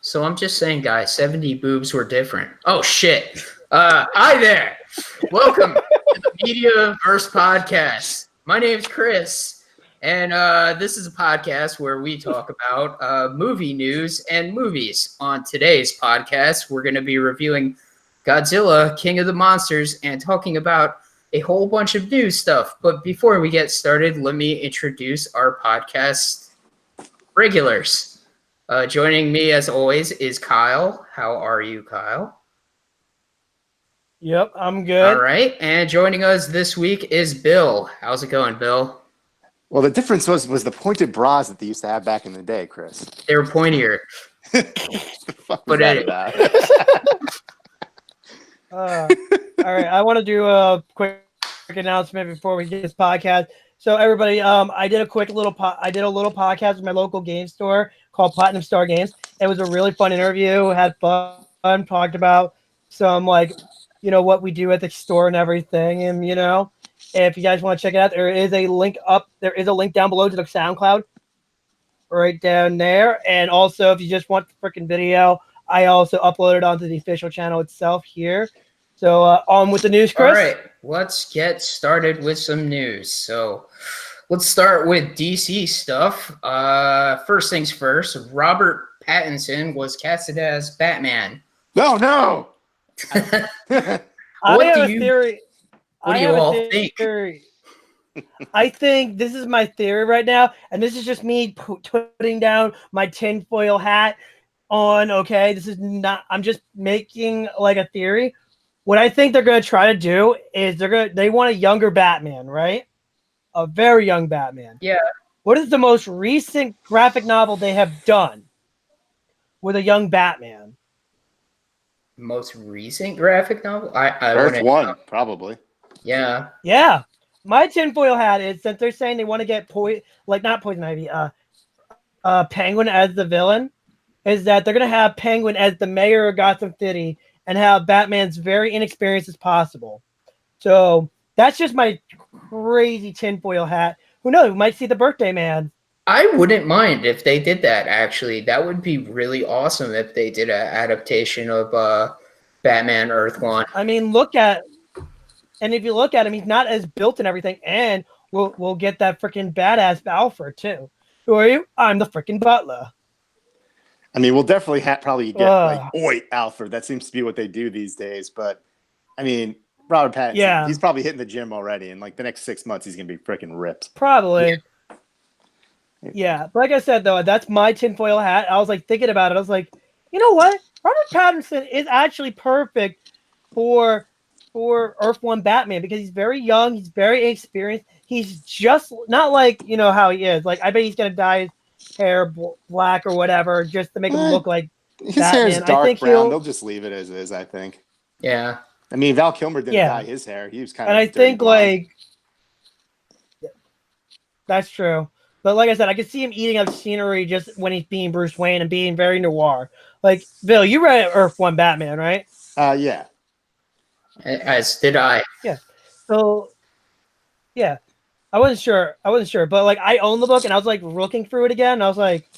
So I'm just saying, guys, 70 boobs were different. Oh, shit. Hi there. Welcome to the Mediaverse Podcast. My name's Chris, and this is a podcast where we talk about movie news and movies. On today's podcast, we're going to be reviewing Godzilla, King of the Monsters, and talking about a whole bunch of new stuff. But before we get started, let me introduce our podcast regulars. Joining me, as always, is Kyle. How are you, Kyle? Yep, I'm good. All right. And joining us this week is Bill. How's it going, Bill? Well, the difference was the pointed bras that they used to have back in the day, Chris. They were pointier. The fuck was But that anyway. about? All right, I want to do a quick announcement before we get this podcast. So everybody, I did a little podcast with my local game store called Platinum Star Games. It was a really fun interview. Had fun, talked about some what we do at the store and everything. And if you guys want to check it out, there is a link up. There is a link down below to the SoundCloud, right down there. And also, if you just want the freaking video, I also uploaded onto the official channel itself here. So on with the news, Chris. All right, let's get started with some news. So let's start with DC stuff. First things first, Robert Pattinson was casted as Batman. No. I have a theory. What do you all think? I think this is my theory right now, and this is just me putting down my tinfoil hat on. Okay, this is not. I'm just making like a theory. What I think they're going to try to do is they want a younger Batman, right? A very young Batman. Yeah. What is the most recent graphic novel they have done with a young Batman? Most recent graphic novel? Earth One, probably. Yeah. Yeah. My tinfoil hat is that they're saying they want to get not Poison Ivy, Penguin as the villain, is that they're going to have Penguin as the mayor of Gotham City and have Batman's very inexperienced as possible. So that's just my crazy tinfoil hat. Who knows? We might see the Birthday Man. I wouldn't mind if they did that, actually. That would be really awesome if they did an adaptation of Batman Earth One. I mean, if you look at him, he's not as built and everything, and we'll get that freaking badass Alfred, too. Who are you? I'm the freaking butler. I mean, we'll definitely probably get Oi, Alfred. That seems to be what they do these days. But, I mean, Robert Pattinson, he's probably hitting the gym already. In the next 6 months, he's going to be freaking ripped. Probably. Yeah. But like I said, though, that's my tinfoil hat. I was thinking about it. I was like, you know what? Robert Pattinson is actually perfect for Earth One Batman because he's very young. He's very inexperienced. He's just not how he is. I bet he's going to dye his hair black or whatever just to make him look like his Batman. hair is dark brown. They'll just leave it as is, I think. Yeah. I mean, Val Kilmer didn't dye his hair. He was kind of. And I think that's true. But like I said, I could see him eating up scenery just when he's being Bruce Wayne and being very noir. Bill, you read Earth One Batman, right? Yeah. As did I. Yeah. So, yeah. I wasn't sure, but I own the book and I was looking through it again. And I was like,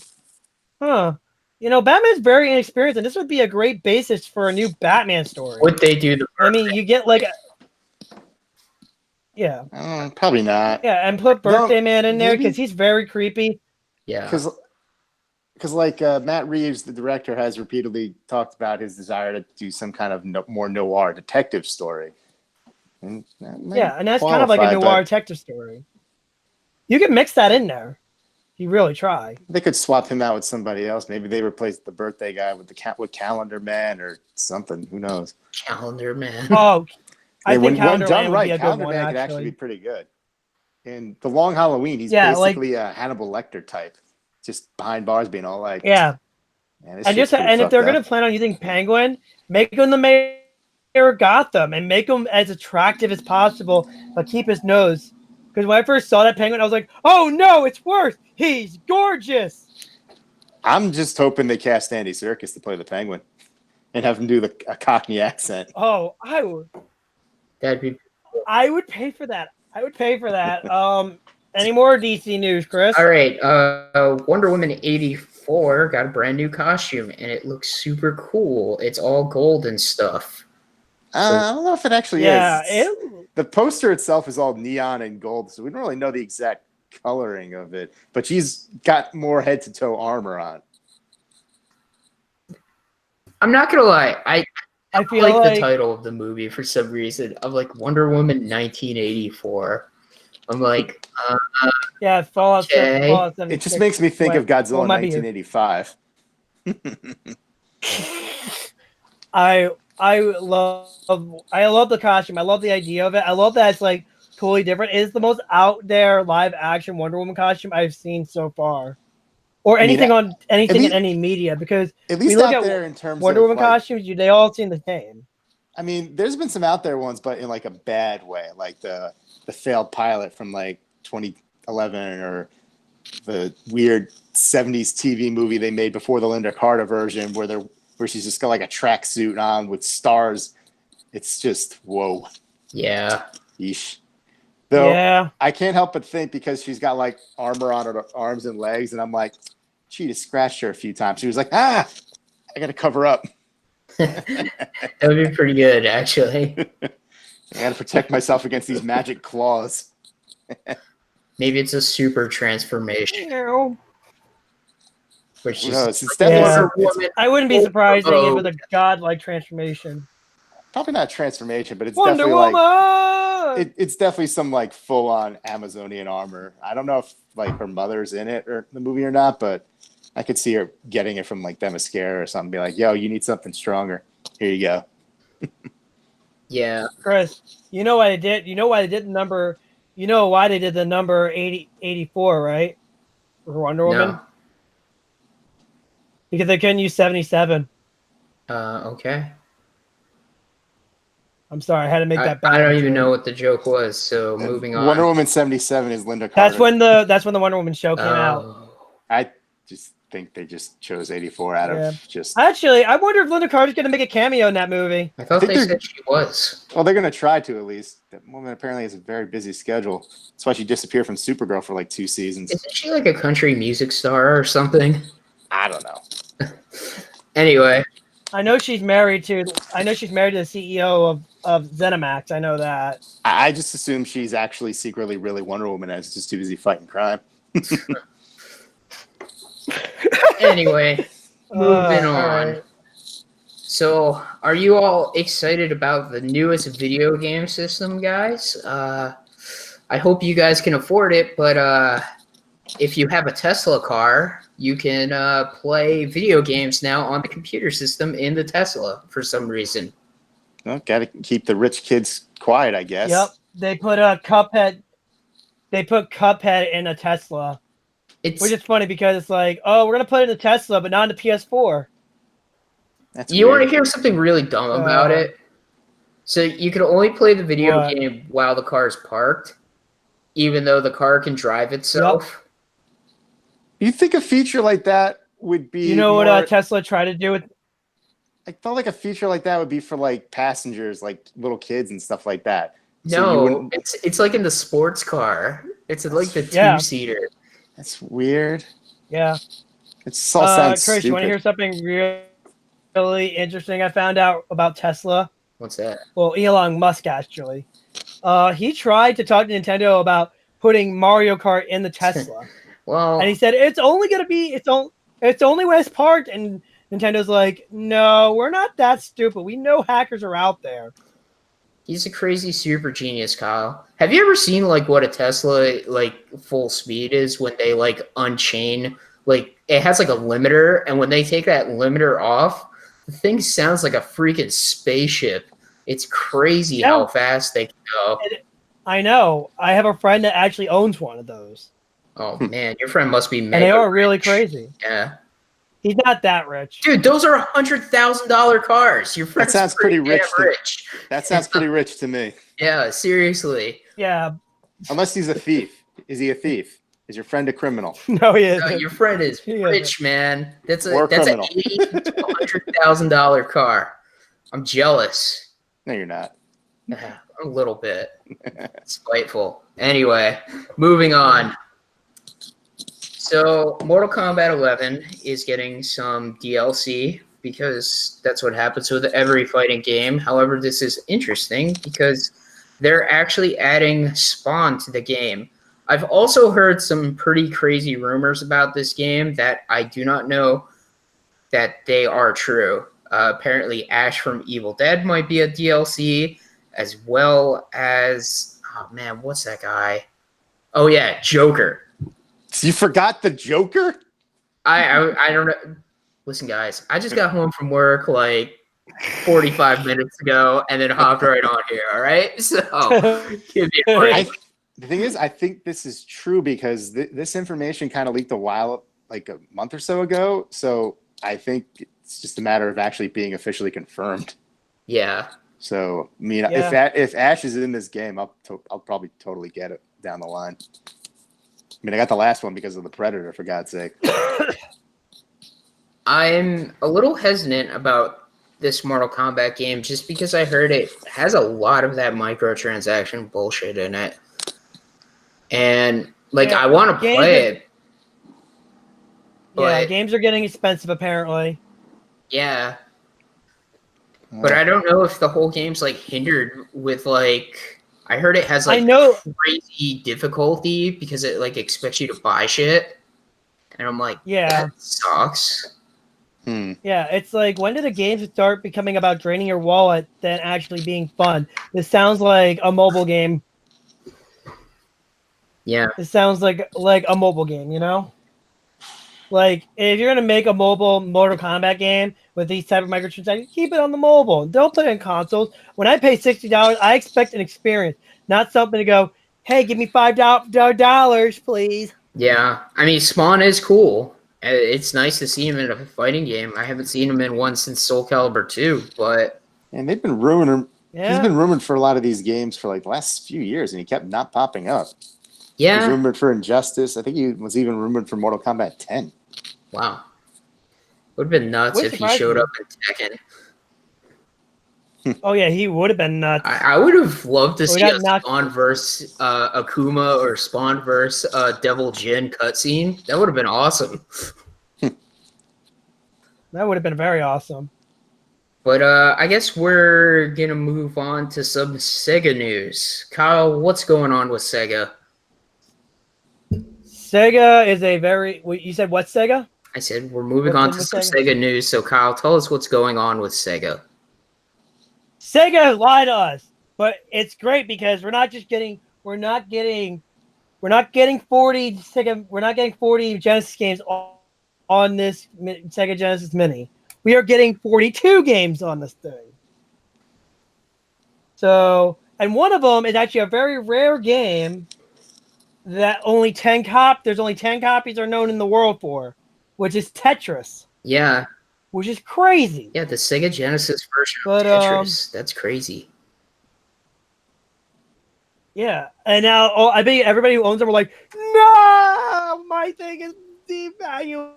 Batman's very inexperienced, and this would be a great basis for a new Batman story. Would they do the? I mean, you get yeah. Probably not. Yeah, and put Birthday Man in there because he's very creepy. Yeah. Because Matt Reeves, the director, has repeatedly talked about his desire to do some kind of more noir detective story. And that's kind of like a noir detective story. You can mix that in there. You really try. They could swap him out with somebody else. Maybe they replace the birthday guy with Calendar Man or something. Who knows? Calendar Man. Oh, I think Calendar Man would be a good Calendar one, Man could actually be pretty good. In The Long Halloween, he's basically a Hannibal Lecter type, just behind bars, being all like, man, if they're gonna plan on using Penguin, make him the mayor of Gotham and make him as attractive as possible, but keep his nose. Because when I first saw that Penguin, I was like, oh no, it's worse. He's gorgeous. I'm just hoping they cast Andy Serkis to play the Penguin and have him do a Cockney accent. Oh, I would. That'd be. I would pay for that. And Any more DC news, Chris? All right. Wonder Woman 84 got a brand new costume, and it looks super cool. It's all gold and stuff. I don't know if it actually Yeah, is. The poster itself is all neon and gold, so we don't really know the exact coloring of it. But she's got more head-to-toe armor on. I'm not gonna lie. I feel like the title of the movie for some reason. I'm like Wonder Woman 1984. I'm like, yeah, Fallout. Okay. Fallout it just makes me think of Godzilla 1985. I love the costume. I love the idea of it. I love that it's like totally different. It is the most out there live action Wonder Woman costume I've seen so far, or anything in any media. Because at least we look out at there in terms Wonder of Woman like, costumes, they all seem the same. I mean, there's been some out there ones, but in like a bad way, like the failed pilot from like 2011 or the weird 70s TV movie they made before the Linda Carter version where she's just got like a tracksuit on with stars. It's just, whoa. Yeah. Yeesh. Though yeah. I can't help but think because she's got like armor on her arms and legs, and I'm like, she just scratched her a few times. She was like, I got to cover up. That would be pretty good, actually. I got to protect myself against these magic claws. Maybe it's a super transformation. Which is I wouldn't be surprised if it was a godlike transformation. Probably not a transformation, but it's Wonder definitely Woman! like it's definitely some like full on Amazonian armor. I don't know if like her mother's in it or the movie or not, but I could see her getting it from like Themyscira or something. Be like, yo, you need something stronger. Here you go. Yeah. Chris, you know why they did? You know why they did the number? You know why they did the number 84, right? For Wonder Woman? No. Because they couldn't use 77. Okay. I'm sorry, I had to make that back. I don't even know what the joke was, so moving on. Wonder Woman 77 is Linda Carter. That's when the Wonder Woman show came out. I just think they just chose 84 out of just... Actually, I wonder if Linda Carter's going to make a cameo in that movie. I thought they said she was. Well, they're going to try to, at least. That woman apparently has a very busy schedule. That's why she disappeared from Supergirl for like 2 seasons. Isn't she like a country music star or something? I don't know. Anyway. I know she's married to the CEO of ZeniMax. I know that. I just assume she's actually secretly really Wonder Woman and is just too busy fighting crime. Anyway, moving on. Right. So, are you all excited about the newest video game system, guys? I hope you guys can afford it, but if you have a Tesla car, you can play video games now on the computer system in the Tesla for some reason. Well, got to keep the rich kids quiet, I guess. Yep, they put a Cuphead. They put Cuphead in a Tesla, which is funny because it's like, oh, we're gonna put it in a Tesla, but not in the PS4. You want to hear something really dumb about it? So you can only play the video game while the car is parked, even though the car can drive itself. Yep. You think a feature like that would be? You know what Tesla tried to do with? I felt like a feature like that would be for like passengers, like little kids and stuff like that. No, it's like in the sports car. It's like the 2-seater. That's weird. Yeah. It's all sounds Chris, stupid. you want to hear something really interesting I found out about Tesla? What's that? Well, Elon Musk actually. He tried to talk to Nintendo about putting Mario Kart in the Tesla. Well, and he said it's only gonna be it's only when it's parked, and Nintendo's like, no, we're not that stupid. We know hackers are out there. He's a crazy super genius, Kyle. Have you ever seen like what a Tesla like full speed is when they like unchain? Like it has like a limiter, and when they take that limiter off, the thing sounds like a freaking spaceship. It's crazy how fast they can go. I know. I have a friend that actually owns one of those. Oh man, your friend must be mega and they are rich. Really crazy. Yeah. He's not that rich. Dude, those are $100,000 cars. Your friend sounds pretty rich. That sounds Yeah. pretty rich to me. Yeah, seriously. Yeah. Unless he's a thief. Is he a thief? Is your friend a criminal? No, he isn't. No, your friend is rich, man. That's an $80,000 to $100,000 car. I'm jealous. No, you're not. a little bit. Spiteful. Anyway, moving on. So, Mortal Kombat 11 is getting some DLC because that's what happens with every fighting game. However, this is interesting because they're actually adding Spawn to the game. I've also heard some pretty crazy rumors about this game that I do not know that they are true. Apparently, Ash from Evil Dead might be a DLC, as well as, oh man, what's that guy? Oh yeah, Joker. You forgot the Joker? I don't know. Listen, guys, I just got home from work like 45 minutes ago and then hopped right on here. All right, so give me a break. The thing is, I think this is true because this information kind of leaked like a month or so ago. So I think it's just a matter of actually being officially confirmed. Yeah. So I mean, if Ash is in this game, I'll probably totally get it down the line. I mean, I got the last one because of the Predator, for God's sake. I'm a little hesitant about this Mortal Kombat game just because I heard it has a lot of that microtransaction bullshit in it. And, like, I want to play it. Yeah, games are getting expensive, apparently. Yeah. But I don't know if the whole game's, like, hindered with, like... I heard it has like crazy difficulty because it like expects you to buy shit, and I'm like, that sucks. Yeah, it's like, when did the games start becoming about draining your wallet than actually being fun? This sounds like a mobile game. Yeah, it sounds like a mobile game, you know. Like, if you're gonna make a mobile Mortal Kombat game with these type of microtransactions, keep it on the mobile. Don't put it in consoles. When I pay $60, I expect an experience, not something to go, hey, give me $5, please. Yeah, I mean, Spawn is cool. It's nice to see him in a fighting game. I haven't seen him in one since Soul Calibur 2, but... And they've been rumoring him. Yeah. He's been rumored for a lot of these games for like the last few years, and he kept not popping up. Yeah. He was rumored for Injustice. I think he was even rumored for Mortal Kombat 10. Wow. Would have been nuts if he showed up in Tekken. Oh, yeah, he would have been nuts. I would have loved to see a Spawn versus Akuma or Spawn versus Devil Jin cutscene. That would have been awesome. That would have been very awesome. But I guess we're going to move on to some Sega news. Kyle, what's going on with Sega? Sega is a very... You said what, Sega? I said we're moving on to some Sega news. So, Kyle, tell us what's going on with Sega. Sega lied to us, but it's great because we're not getting 40 Genesis games on this Sega Genesis Mini. We are getting 42 games on this thing. So, and one of them is actually a very rare game that there's only 10 copies are known in the world for, which is Tetris. Yeah. Which is crazy. Yeah, the Sega Genesis version of Tetris. That's crazy. Yeah. And now I bet everybody who owns them are like, no, my thing is devaluing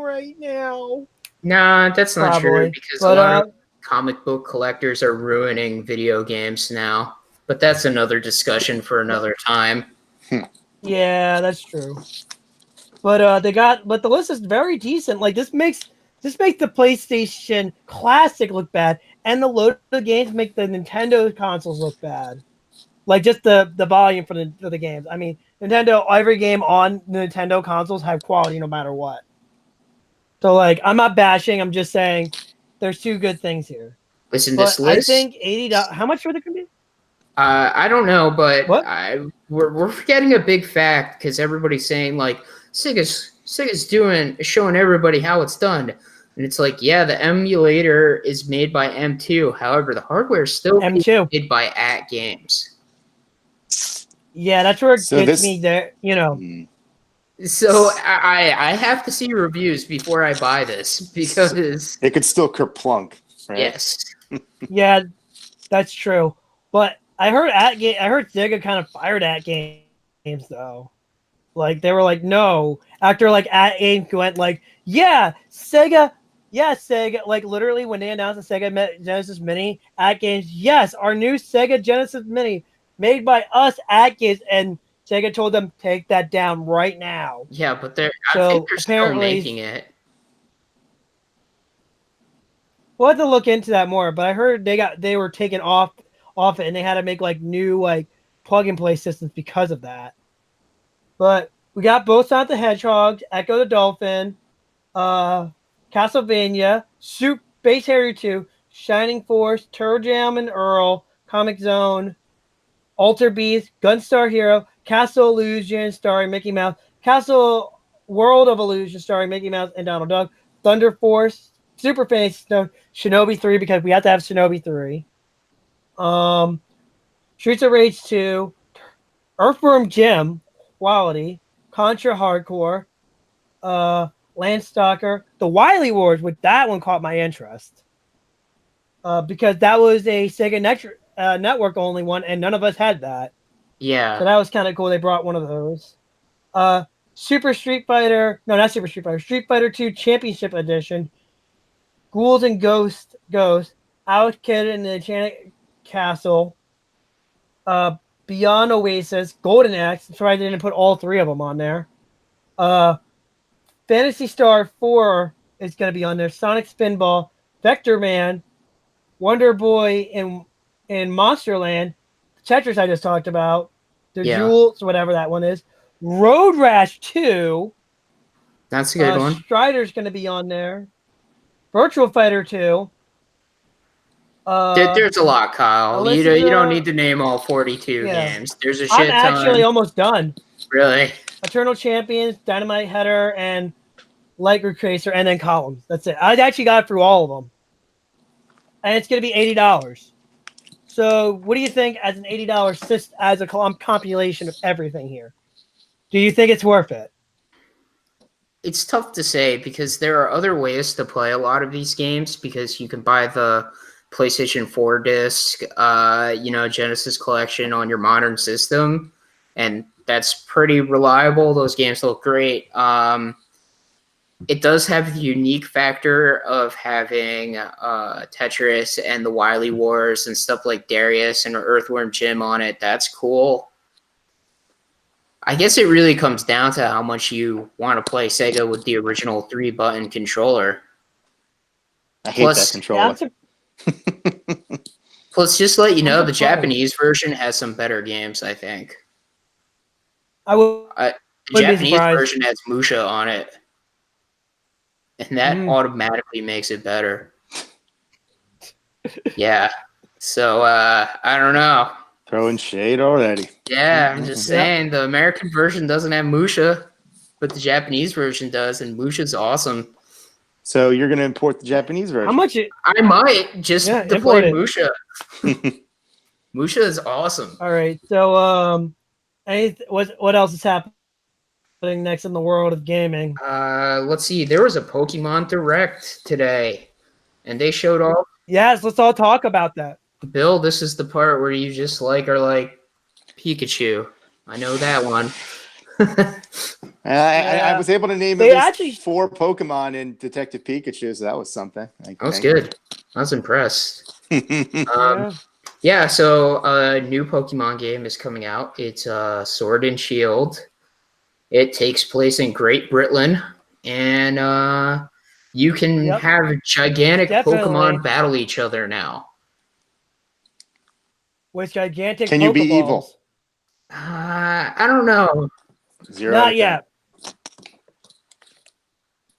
right now. Nah, that's not true because a lot of comic book collectors are ruining video games now. But that's another discussion for another time. Yeah, that's true. But the list is very decent. Like this makes the PlayStation Classic look bad, and the load of games make the Nintendo consoles look bad. Like just the volume for the games. I mean, Nintendo, every game on the Nintendo consoles have quality no matter what. So like, I'm not bashing. I'm just saying there's two good things here. Listen, this list. I think $80. How much would it be? I don't know, but we're forgetting a big fact because everybody's saying like Sega's showing everybody how it's done, and it's like, yeah, the emulator is made by M2. However, the hardware is still made by At Games. Yeah, that's where it gets me there. You know. So I have to see reviews before I buy this because it could still kerplunk. Right? Yes. Yeah, that's true, but. I heard Sega kind of fired At Games though. Like they were like, no. After like At Games went like, yeah, Sega yes, Sega, like literally when they announced the Sega Genesis Mini at Games, yes, our new Sega Genesis Mini made by us at Games, and Sega told them take that down right now. Yeah, but I So think they're still apparently, making it. we'll have to look into that more. But I heard they were taken off it, and they had to make like new like plug and play systems because of that. But we got both Sonic the Hedgehog, Echo the Dolphin, Castlevania, Space Harrier 2, Shining Force, Turtle Jam and Earl, Comic Zone, Alter Beast, Gunstar Hero, Castle Illusion starring Mickey Mouse, Castle World of Illusion starring Mickey Mouse and Donald Duck, Thunder Force, Super Fantasy Stone, Shinobi 3 because we have to have Shinobi 3. Streets of Rage 2, Earthworm Jim, quality, Contra Hardcore, Landstalker, the Wily Wars, which that one caught my interest. Because that was a Sega Network only one, and none of us had that. Yeah. So that was kind of cool. They brought one of those. Super Street Fighter, no, not Super Street Fighter, Street Fighter 2 Championship Edition, Ghouls and Ghost, Out Kid in the Enchanted Castle, Beyond Oasis, Golden Axe. I'm sorry I didn't put all three of them on there. Phantasy Star 4 is going to be on there. Sonic Spinball, Vector Man, Wonder Boy in Monsterland, Tetris I just talked about, the Jewels, whatever that one is, Road Rash 2. That's a good one. Strider's going to be on there. Virtual Fighter 2. There's a lot, Kyle. You don't need to name all 42 games. There's a shit ton. I'm actually almost done. Really? Eternal Champions, Dynamite Header, and Light Group Tracer, and then Columns. That's it. I actually got through all of them. And it's going to be $80. So what do you think as an $80 as a compilation of everything here? Do you think it's worth it? It's tough to say because there are other ways to play a lot of these games because you can buy the PlayStation 4 disc, Genesis Collection on your modern system, and that's pretty reliable. Those games look great. It does have the unique factor of having Tetris and the Wily Wars and stuff like Darius and Earthworm Jim on it. That's cool. I guess it really comes down to how much you want to play Sega with the original 3-button controller. I hate that controller. Plus, just to let you know, the Japanese version has some better games, I think. The Japanese version has Musha on it. And that automatically makes it better. Yeah. So, I don't know. Throwing shade already. Yeah, I'm just saying. The American version doesn't have Musha, but the Japanese version does, and Musha's awesome. So you're going to import the Japanese version? How much? I might, just to play Musha. Musha is awesome. All right. So, what else is happening next in the world of gaming? Let's see. There was a Pokemon Direct today, and they showed off. Yes, let's all talk about that. Bill, this is the part where you just are like Pikachu. I know that one. I was able to name at least 4 Pokemon in Detective Pikachu, so that was something. That was good. I was impressed. So a new Pokemon game is coming out. It's Sword and Shield. It takes place in Great Britain, and you can have gigantic Pokemon battle each other now. With gigantic Can you be evil? I don't know. 0 Not yet.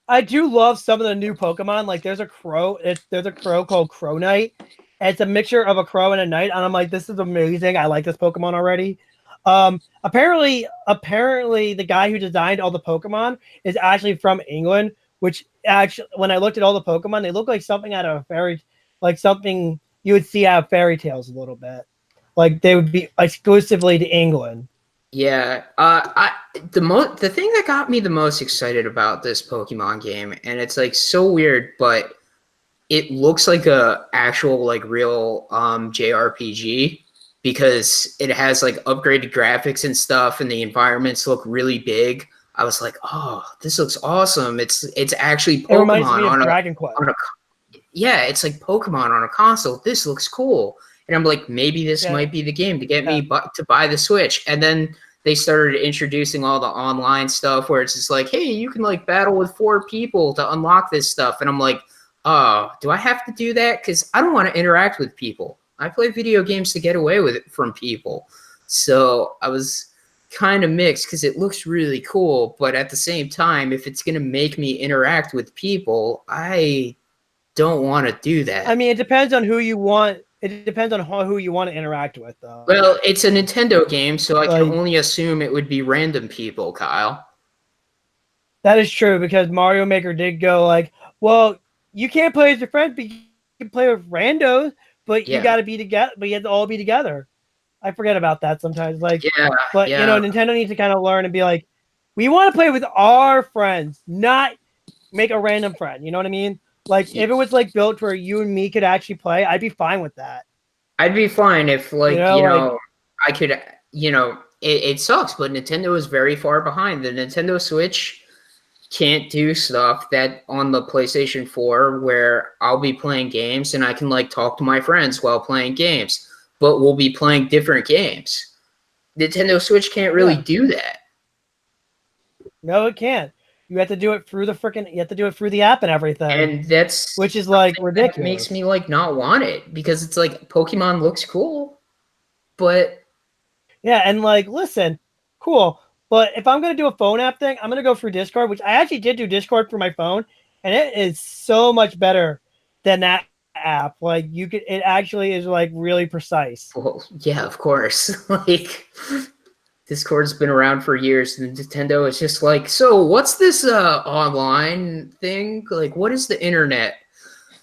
I do love some of the new Pokemon. Like there's a crow. There's a crow called Crow Knight. It's a mixture of a crow and a knight, and I'm like, this is amazing. I like this Pokemon already. Apparently, the guy who designed all the Pokemon is actually from England. Which actually, when I looked at all the Pokemon, they look like something out of something you would see out of fairy tales a little bit. Like they would be exclusively to England. Yeah, the thing that got me the most excited about this Pokemon game, and it's like so weird, but it looks like a actual like real JRPG because it has like upgraded graphics and stuff, and the environments look really big. I was like, oh, this looks awesome. It's actually It reminds Pokemon me of on Dragon Quest. yeah, it's like Pokemon on a console. This looks cool. And I'm like, maybe this might be the game to get me to buy the Switch. And then they started introducing all the online stuff where it's just like, hey, you can like battle with 4 people to unlock this stuff. And I'm like, oh, do I have to do that? Because I don't want to interact with people. I play video games to get away with it from people. So I was kind of mixed because it looks really cool. But at the same time, if it's going to make me interact with people, I don't want to do that. I mean, it depends on who you want. It depends on who you want to interact with, though. Well, it's a Nintendo game, so I can only assume it would be random people, Kyle. That is true, because Mario Maker did go like, well, you can't play as your friends, but you can play with randos, but you got to be together. But you have to all be together. I forget about that sometimes. Like, but you know, Nintendo needs to kind of learn and be like, we want to play with our friends, not make a random friend. You know what I mean? Like, if it was like built where you and me could actually play, I'd be fine with that. I'd be fine if, like, I could, it sucks, but Nintendo is very far behind. The Nintendo Switch can't do stuff that on the PlayStation 4 where I'll be playing games and I can, like, talk to my friends while playing games, but we'll be playing different games. Nintendo Switch can't really do that. No, it can't. You have to do it through you have to do it through the app and everything. And which is like ridiculous. That makes me like not want it, because it's like Pokemon looks cool, but yeah, and like, listen, cool. But if I'm going to do a phone app thing, I'm going to go through Discord, which I actually did do Discord for my phone, and it is so much better than that app. Like, it actually is like really precise. Well, yeah, of course. Like, Discord's been around for years, and Nintendo is just like, so what's this online thing? Like, what is the internet?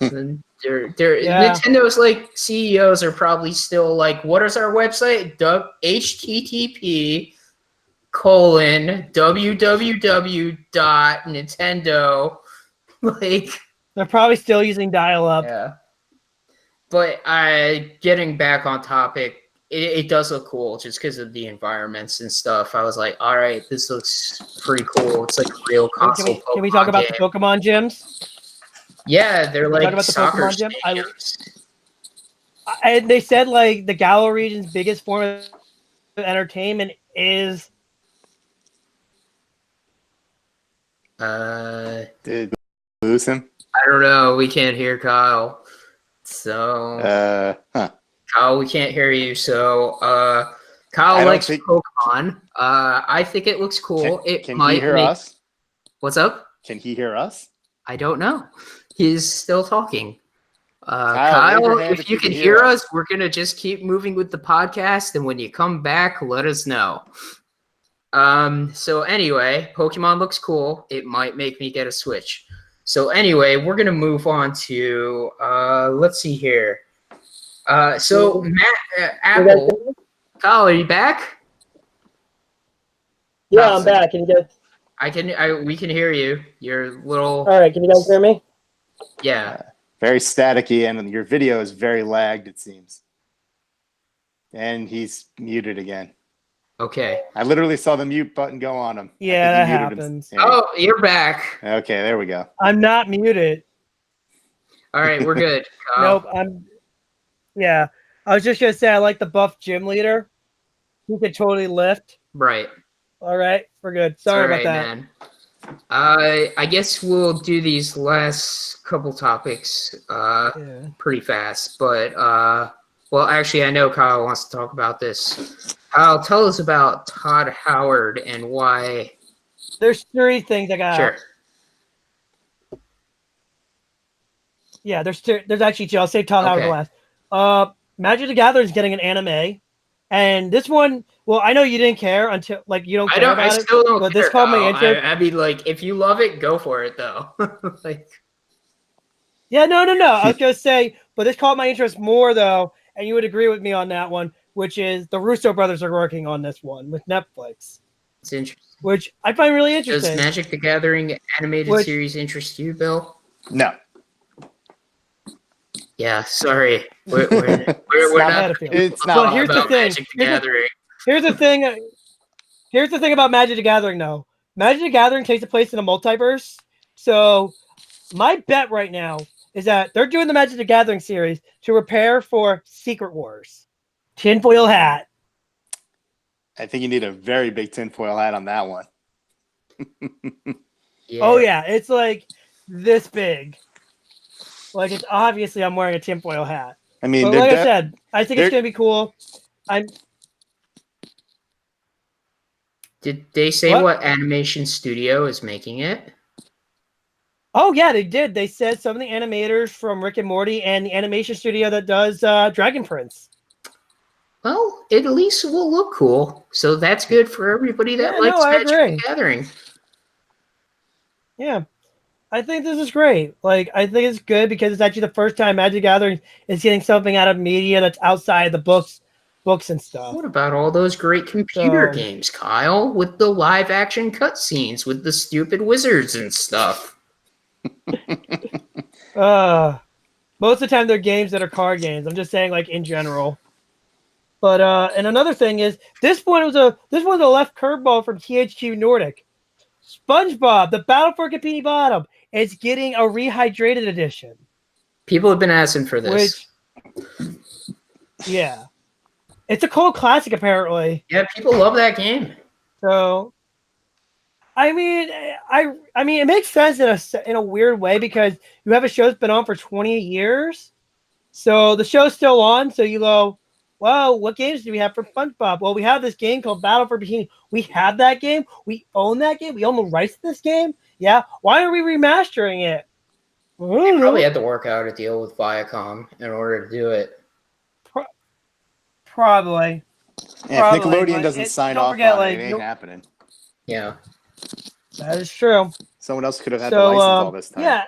And Nintendo's like CEOs are probably still like, what is our website? http://www.nintendo. Like, they're probably still using dial-up. Yeah. But getting back on topic, it does look cool just because of the environments and stuff. I was like, all right, this looks pretty cool. It's like a real console. Can we talk about the Pokemon gyms? Yeah, they're like about the soccer Pokemon gym? And they said like the Galar region's biggest form of entertainment is. Did we lose him? I don't know. We can't hear Kyle. So. Kyle, we can't hear you. So, Kyle likes Pokemon. I think it looks cool. Can he hear us? What's up? Can he hear us? I don't know. He's still talking. Kyle, if you can hear us, we're going to just keep moving with the podcast. And when you come back, let us know. So anyway, Pokemon looks cool. It might make me get a Switch. So anyway, we're going to move on to, let's see here. So Matt, Apple, Kyle, are you back? Yeah, I'm back. Can you guys? We can hear you. You're little. All right, can you guys hear me? Yeah. Very staticky, and your video is very lagged, it seems. And he's muted again. Okay. I literally saw the mute button go on him. Yeah, that happens. Oh, you're back. Okay, there we go. I'm not muted. All right, we're good. Nope, Yeah, I was just gonna say I like the buff gym leader. He could totally lift. Right. All right, we're good. Sorry about that. Man. I guess we'll do these last couple topics pretty fast. But well, actually, I know Kyle wants to talk about this. Kyle, tell us about Todd Howard and why. There's 3 things I got. Sure. Yeah, there's actually 2. I'll save Todd Howard for last. Magic the Gathering is getting an anime, and this one. Well, I know you didn't care until you don't care about it. I still don't care. But this caught my interest. I mean, like, if you love it, go for it, though. Like. Yeah, no. I was gonna say, but this caught my interest more though, and you would agree with me on that one, which is the Russo brothers are working on this one with Netflix. It's interesting. Which I find really interesting. Does Magic the Gathering animated series interest you, Bill? No. Yeah, sorry. We're not. It's not. But here's the thing. Here's the thing about Magic the Gathering, though. Magic the Gathering takes place in a multiverse. So my bet right now is that they're doing the Magic the Gathering series to prepare for Secret Wars. Tinfoil hat. I think you need a very big tinfoil hat on that one. Yeah. Oh, yeah. It's like this big. Like, it's obviously I'm wearing a tinfoil hat. I mean, but like I said, I think it's going to be cool. Did they say what animation studio is making it? Oh, yeah, they did. They said some of the animators from Rick and Morty and the animation studio that does Dragon Prince. Well, it at least will look cool. So that's good for everybody that likes Magic the Gathering. Yeah. I think this is great. Like, I think it's good because it's actually the first time Magic the Gathering is getting something out of media that's outside the books and stuff. What about all those great computer games, Kyle, with the live action cutscenes with the stupid wizards and stuff? Most of the time they're games that are card games. I'm just saying, like, in general. But and another thing is this one was a left curveball from THQ Nordic. SpongeBob, the Battle for Bikini Bottom, is getting a rehydrated edition. People have been asking for this. Yeah. It's a cult classic, apparently. Yeah, people love that game. So, I mean, it makes sense in a weird way because you have a show that's been on for 20 years. So the show's still on. So you go, well, what games do we have for SpongeBob? Well, we have this game called Battle for Bikini. We have that game. We own that game. We own the rights to this game. Yeah. Why are we remastering it? They probably had to work out a deal with Viacom in order to do it. Probably. Yeah, if Nickelodeon doesn't sign off on it, it ain't happening. Yeah. That is true. Someone else could have had the license all this time. Yeah.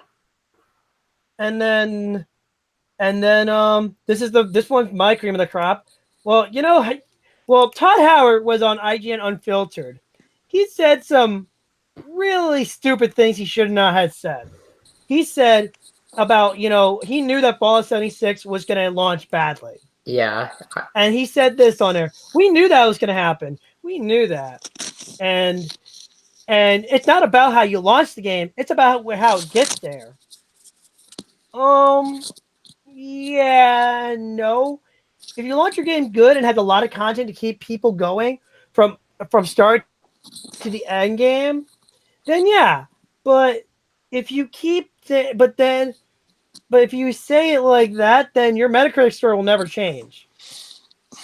And then this one's my cream of the crop. Well, Todd Howard was on IGN Unfiltered. He said some really stupid things he should not have said. He said about, he knew that Fallout 76 was going to launch badly. Yeah. And he said this on there. We knew that was going to happen. We knew that. And it's not about how you launch the game. It's about how it gets there. Yeah, no. If you launch your game good and has a lot of content to keep people going from start to the end game, then yeah. But if you if you say it like that, then your Metacritic score will never change.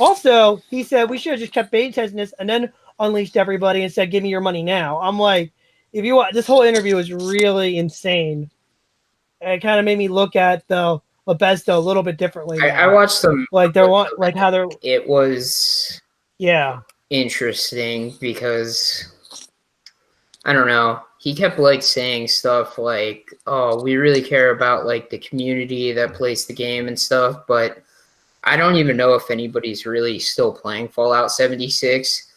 Also, he said we should have just kept beta testing this and then unleashed everybody and said, "Give me your money now." I'm like, if you want, this whole interview is really insane. It kind of made me look at the Bethesda a little bit differently. I watched them. It was interesting because I don't know. He kept saying stuff like, "Oh, we really care about the community that plays the game and stuff," but I don't even know if anybody's really still playing Fallout 76.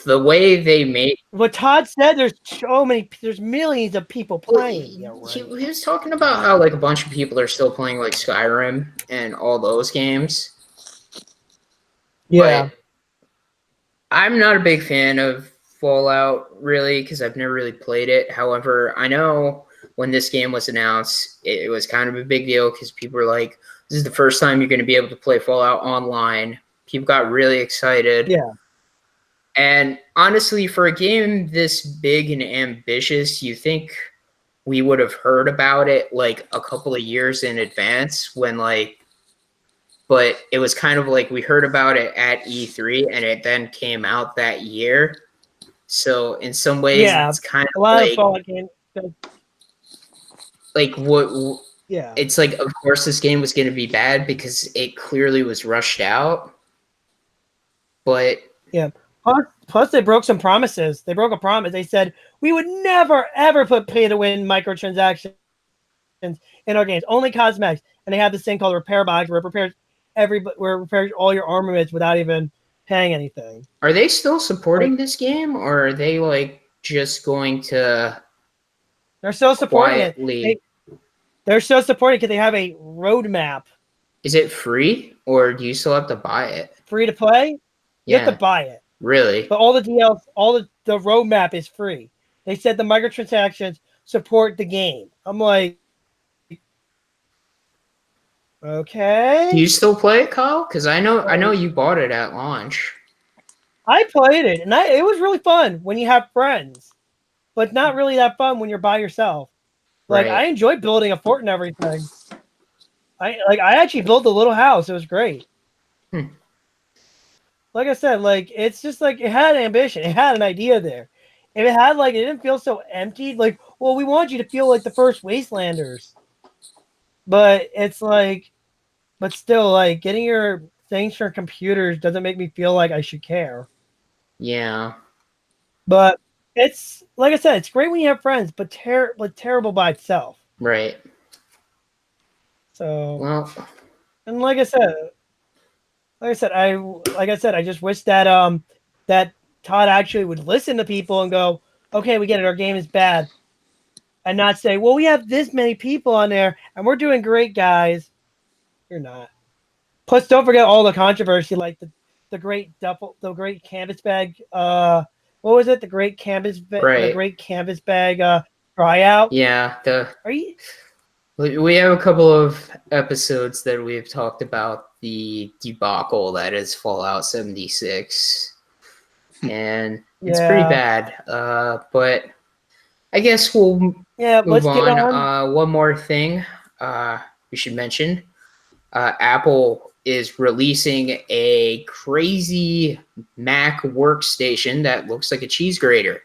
The way they made what Todd said, there's millions of people playing. He was talking about how a bunch of people are still playing Skyrim and all those games. Yeah, but I'm not a big fan of Fallout really because I've never really played it. However, I know when this game was announced, it was kind of a big deal because people were like, "This is the first time you're going to be able to play Fallout online." People got really excited. Yeah. And honestly, for a game this big and ambitious, you think we would have heard about it a couple of years in advance but it was kind of we heard about it at E3 and it then came out that year. So in some ways, it's kind of what it's of course this game was going to be bad because it clearly was rushed out. But yeah. Plus, they broke some promises. They broke a promise. They said, we would never, ever put pay-to-win microtransactions in our games. Only cosmetics. And they have this thing called Repair Box where it repairs all your armaments without even paying anything. Are they still supporting this game? Or are they, just going to... They're still supporting it. They're still supporting it because they have a roadmap. Is it free? Or do you still have to buy it? Free to play? You have to buy it. Really? But all the DLC, the roadmap is free. They said the microtransactions support the game. I'm like, okay. Do you still play it, Kyle? Because I know you bought it at launch. I played it, and it was really fun when you have friends, but not really that fun when you're by yourself. Like, Right. I enjoyed building a fort and everything. I actually built a little house. It was great. Like I said, like it's just like it had ambition. It had an idea there. If it had like it didn't feel so empty. Like, well, we want you to feel like the first Wastelanders, but it's like, but still, like getting your things from computers doesn't make me feel like I should care. Yeah. But it's like I said, it's great when you have friends, but terrible by itself. Right. So well, and like I said, I just wish that that Todd actually would listen to people and go, okay, we get it, our game is bad, and not say, well, we have this many people on there and we're doing great, guys. You're not. Plus, don't forget all the controversy, like the great canvas bag. What was it? The great canvas bag tryout. Yeah. Are you? We have a couple of episodes that we've talked about the debacle that is Fallout 76, and it's pretty bad. But I guess we'll move let's on. get on. One more thing we should mention: Apple is releasing a crazy Mac workstation that looks like a cheese grater,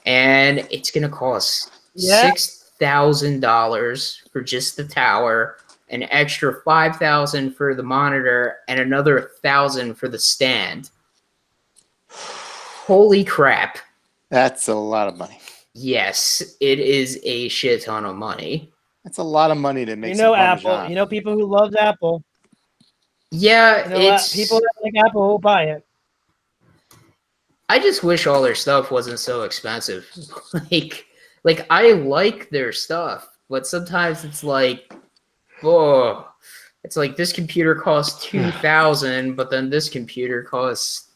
and it's going to cost $6,000 for just the tower, an extra $5,000 for the monitor, and another $1,000 for the stand. Holy crap! That's a lot of money. Yes, it is a shit ton of money. That's a lot of money to make. Apple. People who love Apple. Yeah, it's people that like Apple will buy it. I just wish all their stuff wasn't so expensive. Like I like their stuff, but sometimes it's like, oh, it's like this computer costs $2,000, but then this computer costs,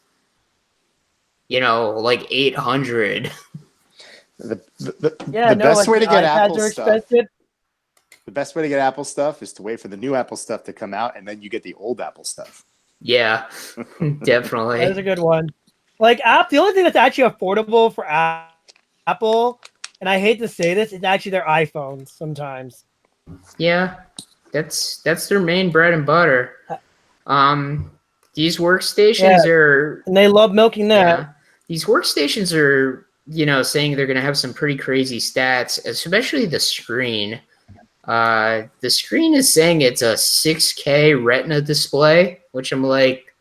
like $800. The best way to get Apple stuff. The best way to get Apple stuff is to wait for the new Apple stuff to come out, and then you get the old Apple stuff. Yeah, definitely. That is a good one. Like the only thing that's actually affordable for Apple, and I hate to say this, is actually their iPhones sometimes. Yeah, that's their main bread and butter. These workstations are, and they love milking that. Yeah, these workstations are, saying they're going to have some pretty crazy stats, especially the screen. The screen is saying it's a 6K Retina display, which I'm like,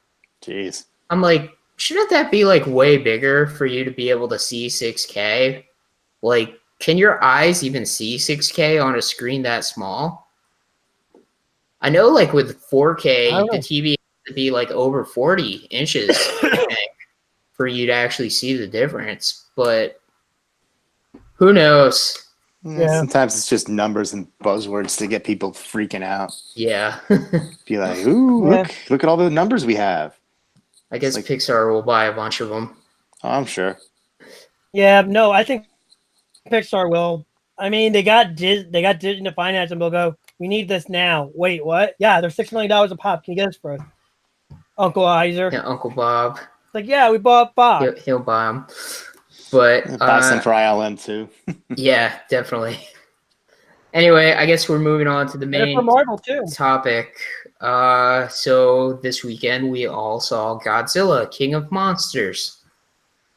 jeez. I'm like, shouldn't that be like way bigger for you to be able to see 6K? Like, can your eyes even see 6K on a screen that small? I know, like with 4K, the TV has to be like over 40 inches for you to actually see the difference, but who knows? Yeah. Sometimes it's just numbers and buzzwords to get people freaking out. Yeah. Be like, ooh, look at all the numbers we have. I guess Pixar will buy a bunch of them. Oh, I'm sure. Yeah, no, I think Pixar will. I mean, they got Disney to finance and they'll go, we need this now. Wait, what? Yeah, they're $6 million a pop. Can you get this for us? Uncle Iser. Yeah, Uncle Bob. It's like, yeah, we bought Bob. He'll buy them. But buy some for ILM too. Yeah, definitely. Anyway, I guess we're moving on to the main topic. So this weekend we all saw Godzilla, King of Monsters.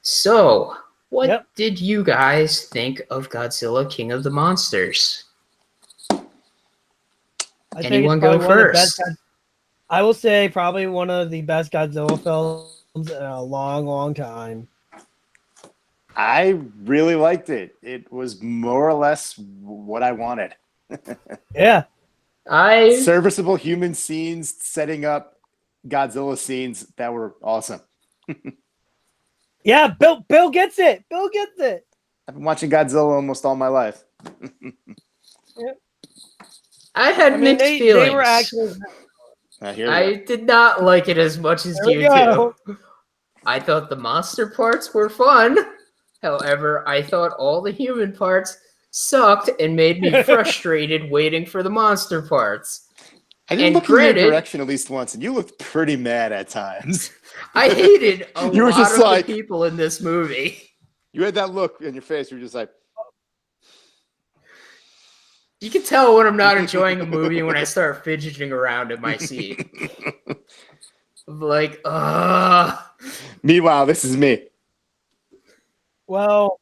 So what did you guys think of Godzilla, King of the Monsters? Anyone go first? I will say probably one of the best Godzilla films in a long, long time. I really liked it. It was more or less what I wanted. Yeah. Serviceable human scenes setting up Godzilla scenes that were awesome. Yeah, Bill gets it. Bill gets it. I've been watching Godzilla almost all my life. I had mixed feelings. They were actually... I did not like it as much as you do. I thought the monster parts were fun. However, I thought all the human parts sucked and made me frustrated waiting for the monster parts. I did look in your direction at least once, and you looked pretty mad at times. I hated a lot of the people in this movie. You had that look in your face. You were just like... You can tell when I'm not enjoying a movie when I start fidgeting around in my seat. Like, Meanwhile, this is me. Well...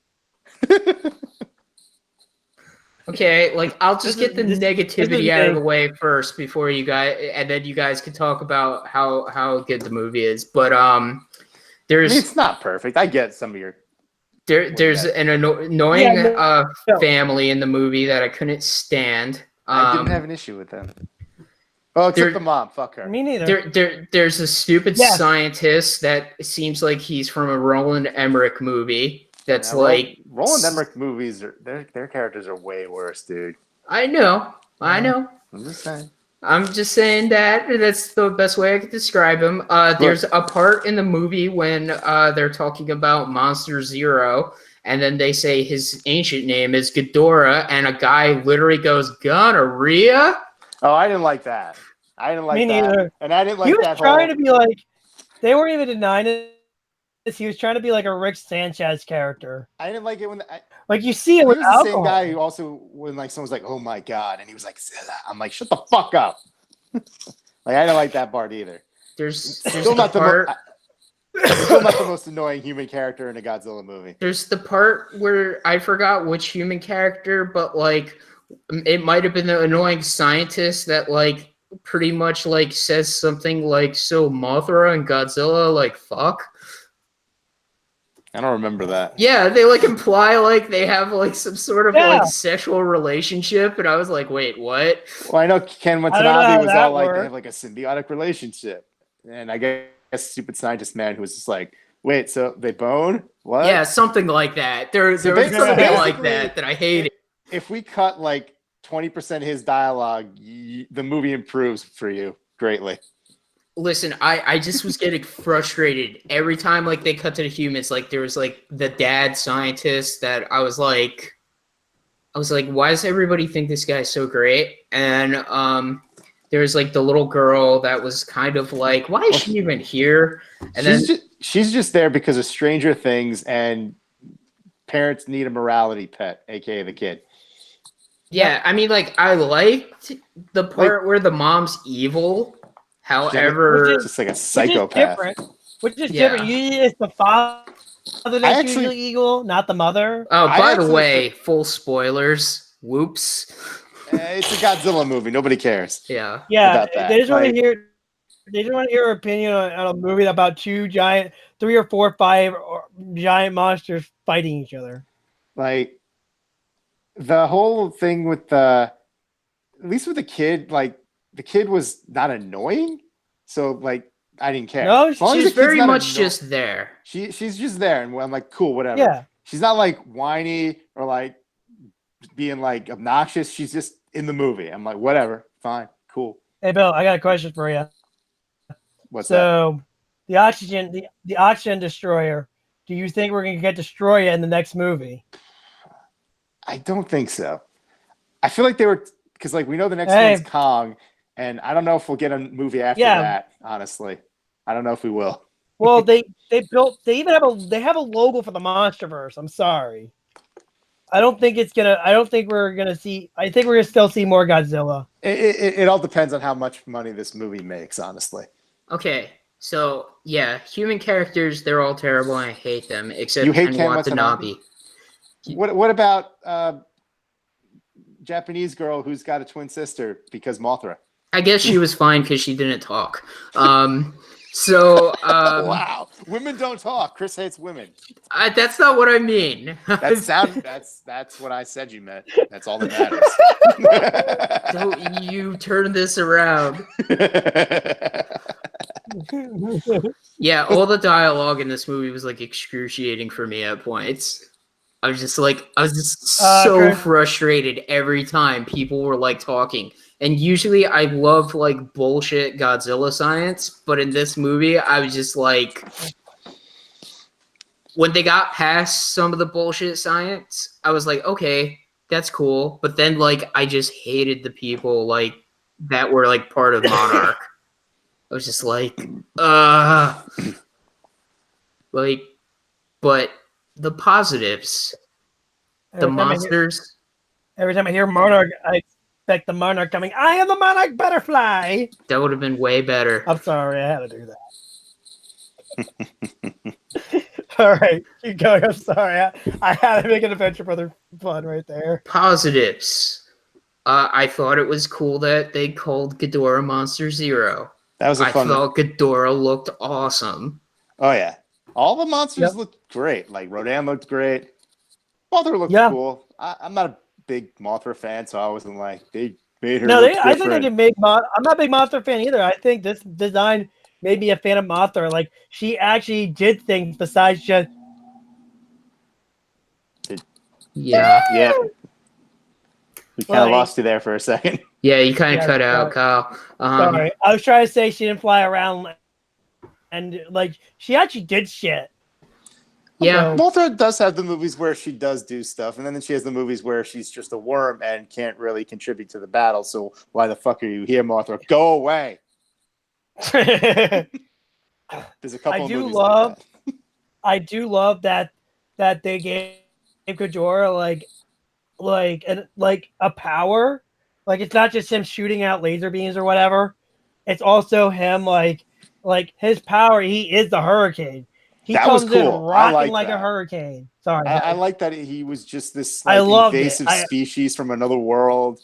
Okay, like I'll just get the negativity out of the way first before you guys, and then you guys can talk about how good the movie is. But there's it's not perfect. I get some of your there's an annoying family in the movie that I couldn't stand. I didn't have an issue with them. Oh, except the mom. Fuck her. Me neither. There's a stupid scientist that seems like he's from a Roland Emmerich movie. That's Roland Emmerich movies are their characters are way worse, dude. I know. I'm just saying that's the best way I could describe him. There's a part in the movie when they're talking about Monster Zero, and then they say his ancient name is Ghidorah, and a guy literally goes gonorrhea. Oh, I didn't like that. I didn't like Me that. neither. And I didn't like that. He was trying to be like, they weren't even denying it. He was trying to be like a Rick Sanchez character. I didn't like it when like you see it with alcohol. The same guy who also when like someone's like, "Oh my god," and he was like, "I'm like, shut the fuck up." Like I didn't like that part either. There's still not the most annoying human character in a Godzilla movie. There's the part where I forgot which human character, but like it might have been the annoying scientist that like pretty much like says something like, "So Mothra and Godzilla like fuck." I don't remember that. Yeah, they like imply like they have like some sort of like sexual relationship, and I was like, wait, what? Well, I know Ken Watanabe was all like they have like a symbiotic relationship, and I guess stupid scientist man who was just like, wait, so they bone? What? Yeah, something like that. There was something like that I hated. If we cut like 20% of his dialogue, the movie improves for you greatly. Listen, I just was getting frustrated every time like they cut to the humans. Like there was like the dad scientist that I was like, why does everybody think this guy's so great? And there was like the little girl that was kind of like, why is she even here? And she's just there because of Stranger Things and parents need a morality pet, aka the kid. Yeah, I mean, like I liked the part where the mom's evil. However, just like a psychopath. Which is different. Usually it's the father that's usually evil, not the mother. Oh, by the way, full spoilers. Whoops. It's a Godzilla movie. Nobody cares. Yeah. About that. They just want to hear. They just want to hear your opinion on a movie about 3 or 4, 5 giant monsters fighting each other. Like the whole thing with at least with the kid, like. The kid was not annoying, so like I didn't care. No, she's very much just there. She's just there, and I'm like, cool, whatever. Yeah, she's not like whiny or like being like obnoxious. She's just in the movie. I'm like, whatever, fine, cool. Hey, Bill, I got a question for you. What's that? The oxygen destroyer. Do you think we're gonna get destroyed in the next movie? I don't think so. I feel like they were because like we know the next one's Kong. And I don't know if we'll get a movie after that. Honestly, I don't know if we will. Well, they have a logo for the MonsterVerse. I'm sorry. I don't think we're gonna see. I think we're gonna still see more Godzilla. It all depends on how much money this movie makes. Honestly. Okay, so yeah, human characters, they're all terrible. And I hate them. Except you hate Ken Watanabe. What about Japanese girl who's got a twin sister because Mothra? I guess she was fine because she didn't talk. Wow, women don't talk. Chris hates women. That's not what I mean. That's what I said you meant. That's all that matters. Don't you turn this around. Yeah, all the dialogue in this movie was like excruciating for me at points. I was just so frustrated every time people were like talking. And usually I love like bullshit Godzilla science, but in this movie I was just like, when they got past some of the bullshit science, I was like, okay, that's cool. But then, like, I just hated the people, like, that were, like, part of Monarch. I was just like, like, but the positives, the monsters. Every time I hear Monarch, I expect the Monarch coming. I am the Monarch Butterfly. That would have been way better. I'm sorry, I had to do that. All right, keep going. I'm sorry. I had to make an Adventure Brother fun right there. Positives. I thought it was cool that they called Ghidorah Monster Zero. That was I thought Ghidorah looked awesome. Oh yeah, all the monsters looked great. Like Rodan looked great. Mothra looked cool. I'm not a big Mothra fan, so I wasn't like they made her. I think they can make Mothra. I'm not a big Mothra fan either. I think this design made me a fan of Mothra. Like she actually did things besides just. Yeah. We kind of lost you there for a second. Yeah, you kind of cut out, Kyle. Sorry, I was trying to say she didn't fly around, and like she actually did shit. Yeah, Mothra does have the movies where she does do stuff, and then she has the movies where she's just a worm and can't really contribute to the battle. So why the fuck are you here, Mothra? Go away. There's a couple of movies like that. I do love that they gave Ghidorah like a power. Like it's not just him shooting out laser beams or whatever. It's also him like his power. He is the hurricane. He comes in rocking like a hurricane. Sorry, I like that he was just this invasive species from another world.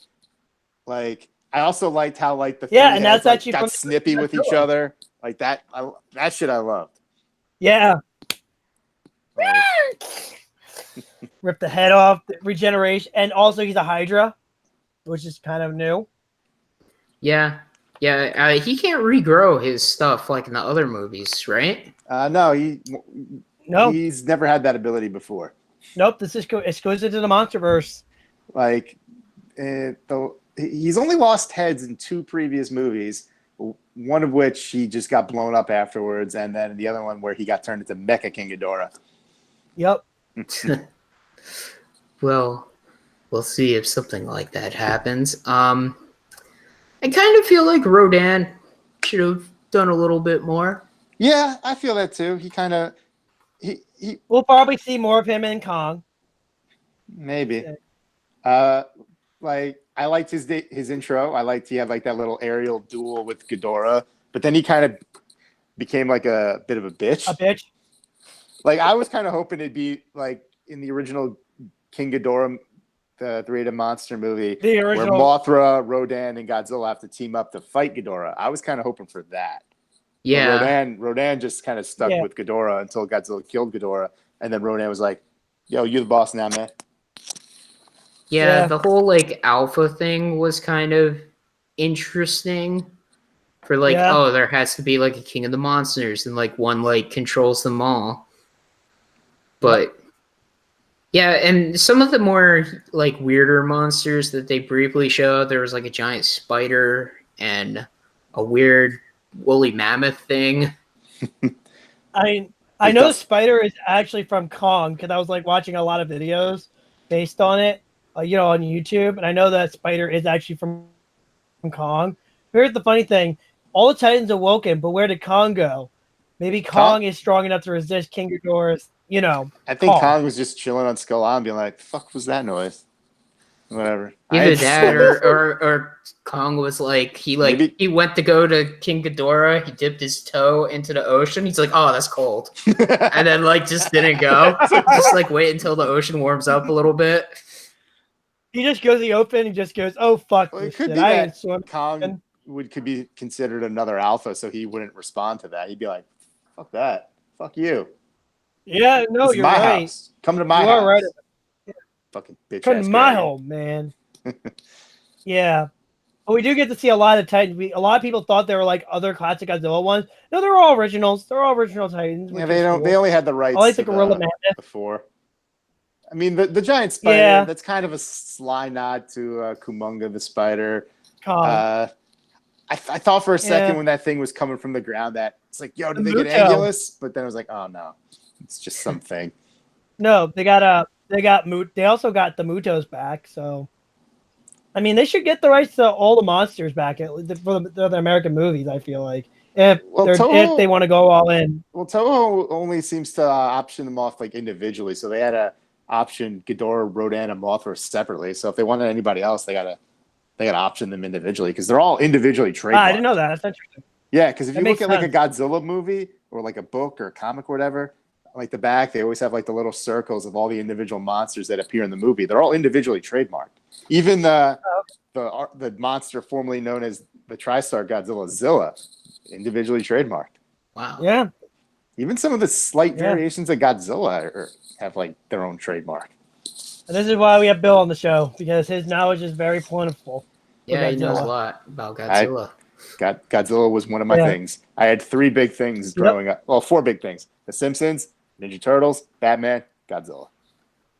Like I also liked how the and that's actually got snippy with each other like that. That shit I loved. Yeah. Rip the head off, regeneration, and also he's a Hydra, which is kind of new. Yeah. He can't regrow his stuff like in the other movies, right? No, he's never had that ability before. Nope, this goes into the MonsterVerse. Like, he's only lost heads in 2 previous movies. One of which he just got blown up afterwards, and then the other one where he got turned into Mecha King Ghidorah. Yep. Well, we'll see if something like that happens. I kind of feel like Rodan should have done a little bit more. Yeah, I feel that too. He We'll probably see more of him in Kong. Maybe. Like I liked his intro. I liked he had like that little aerial duel with Ghidorah, but then he kind of became like a bit of a bitch. A bitch. Like I was kind of hoping it'd be like in the original King Ghidorah, the 3D monster movie, where Mothra, Rodan, and Godzilla have to team up to fight Ghidorah. I was kind of hoping for that. Yeah. Rodan just kind of stuck with Ghidorah until Godzilla killed Ghidorah, and then Rodan was like, "Yo, you're the boss now, man." Yeah, the whole like alpha thing was kind of interesting. For there has to be like a king of the monsters, and like one like controls them all. But yeah, and some of the more like weirder monsters that they briefly showed, there was like a giant spider and a weird woolly mammoth thing. I know the spider is actually from Kong because I was like watching a lot of videos based on it, on YouTube, and I know that spider is actually from Kong. Here's the funny thing: all the Titans awoken, but where did Kong go? Maybe Kong is strong enough to resist King Ghidorah's. I think Kong was just chilling on Skull Island, being like, "Fuck was that noise?" Whatever. Either that, or Kong was like he went to go to King Ghidorah. He dipped his toe into the ocean. He's like, "Oh, that's cold," and then like just didn't go. Just like wait until the ocean warms up a little bit. He just goes to the open and just goes, "Oh fuck!" Well, it could be that Kong could be considered another alpha, so he wouldn't respond to that. He'd be like, "Fuck that, fuck you." Yeah, no, you're right. House. Come to my house. You are right. Fucking bitch. Come to my home, man. Yeah. But we do get to see a lot of Titans. A lot of people thought they were like other classic Godzilla ones. No, they're all originals. They're all original Titans. Yeah, they don't. Cool. They only had the rights. I like the Gorilla Man before. I mean, the giant spider. Yeah. That's kind of a sly nod to Kumonga the spider. I thought for a second when that thing was coming from the ground that it's like, yo, did they get Angulus? But then I was like, oh no. It's just something. No, they also got the Mutos back. So, I mean, they should get the rights to all the monsters back for the American movies. I feel like if they want to go all in. Well, Toho only seems to option them off like individually. So they had to option Ghidorah, Rodan, and Mothra separately. So if they wanted anybody else, they gotta option them individually because they're all individually trademarked. I didn't know that. That's interesting. Yeah, because if you look at like a Godzilla movie or like a book or a comic or whatever, like the back, they always have like the little circles of all the individual monsters that appear in the movie. They're all individually trademarked. Even the monster formerly known as the TriStar Godzilla, Zilla, individually trademarked. Wow. Yeah. Even some of the slight variations of Godzilla have like their own trademark. And this is why we have Bill on the show, because his knowledge is very plentiful. Yeah, he knows a lot about Godzilla. Godzilla was one of my things. I had 3 big things growing up. Well, 4 big things. The Simpsons, Ninja Turtles, Batman, Godzilla.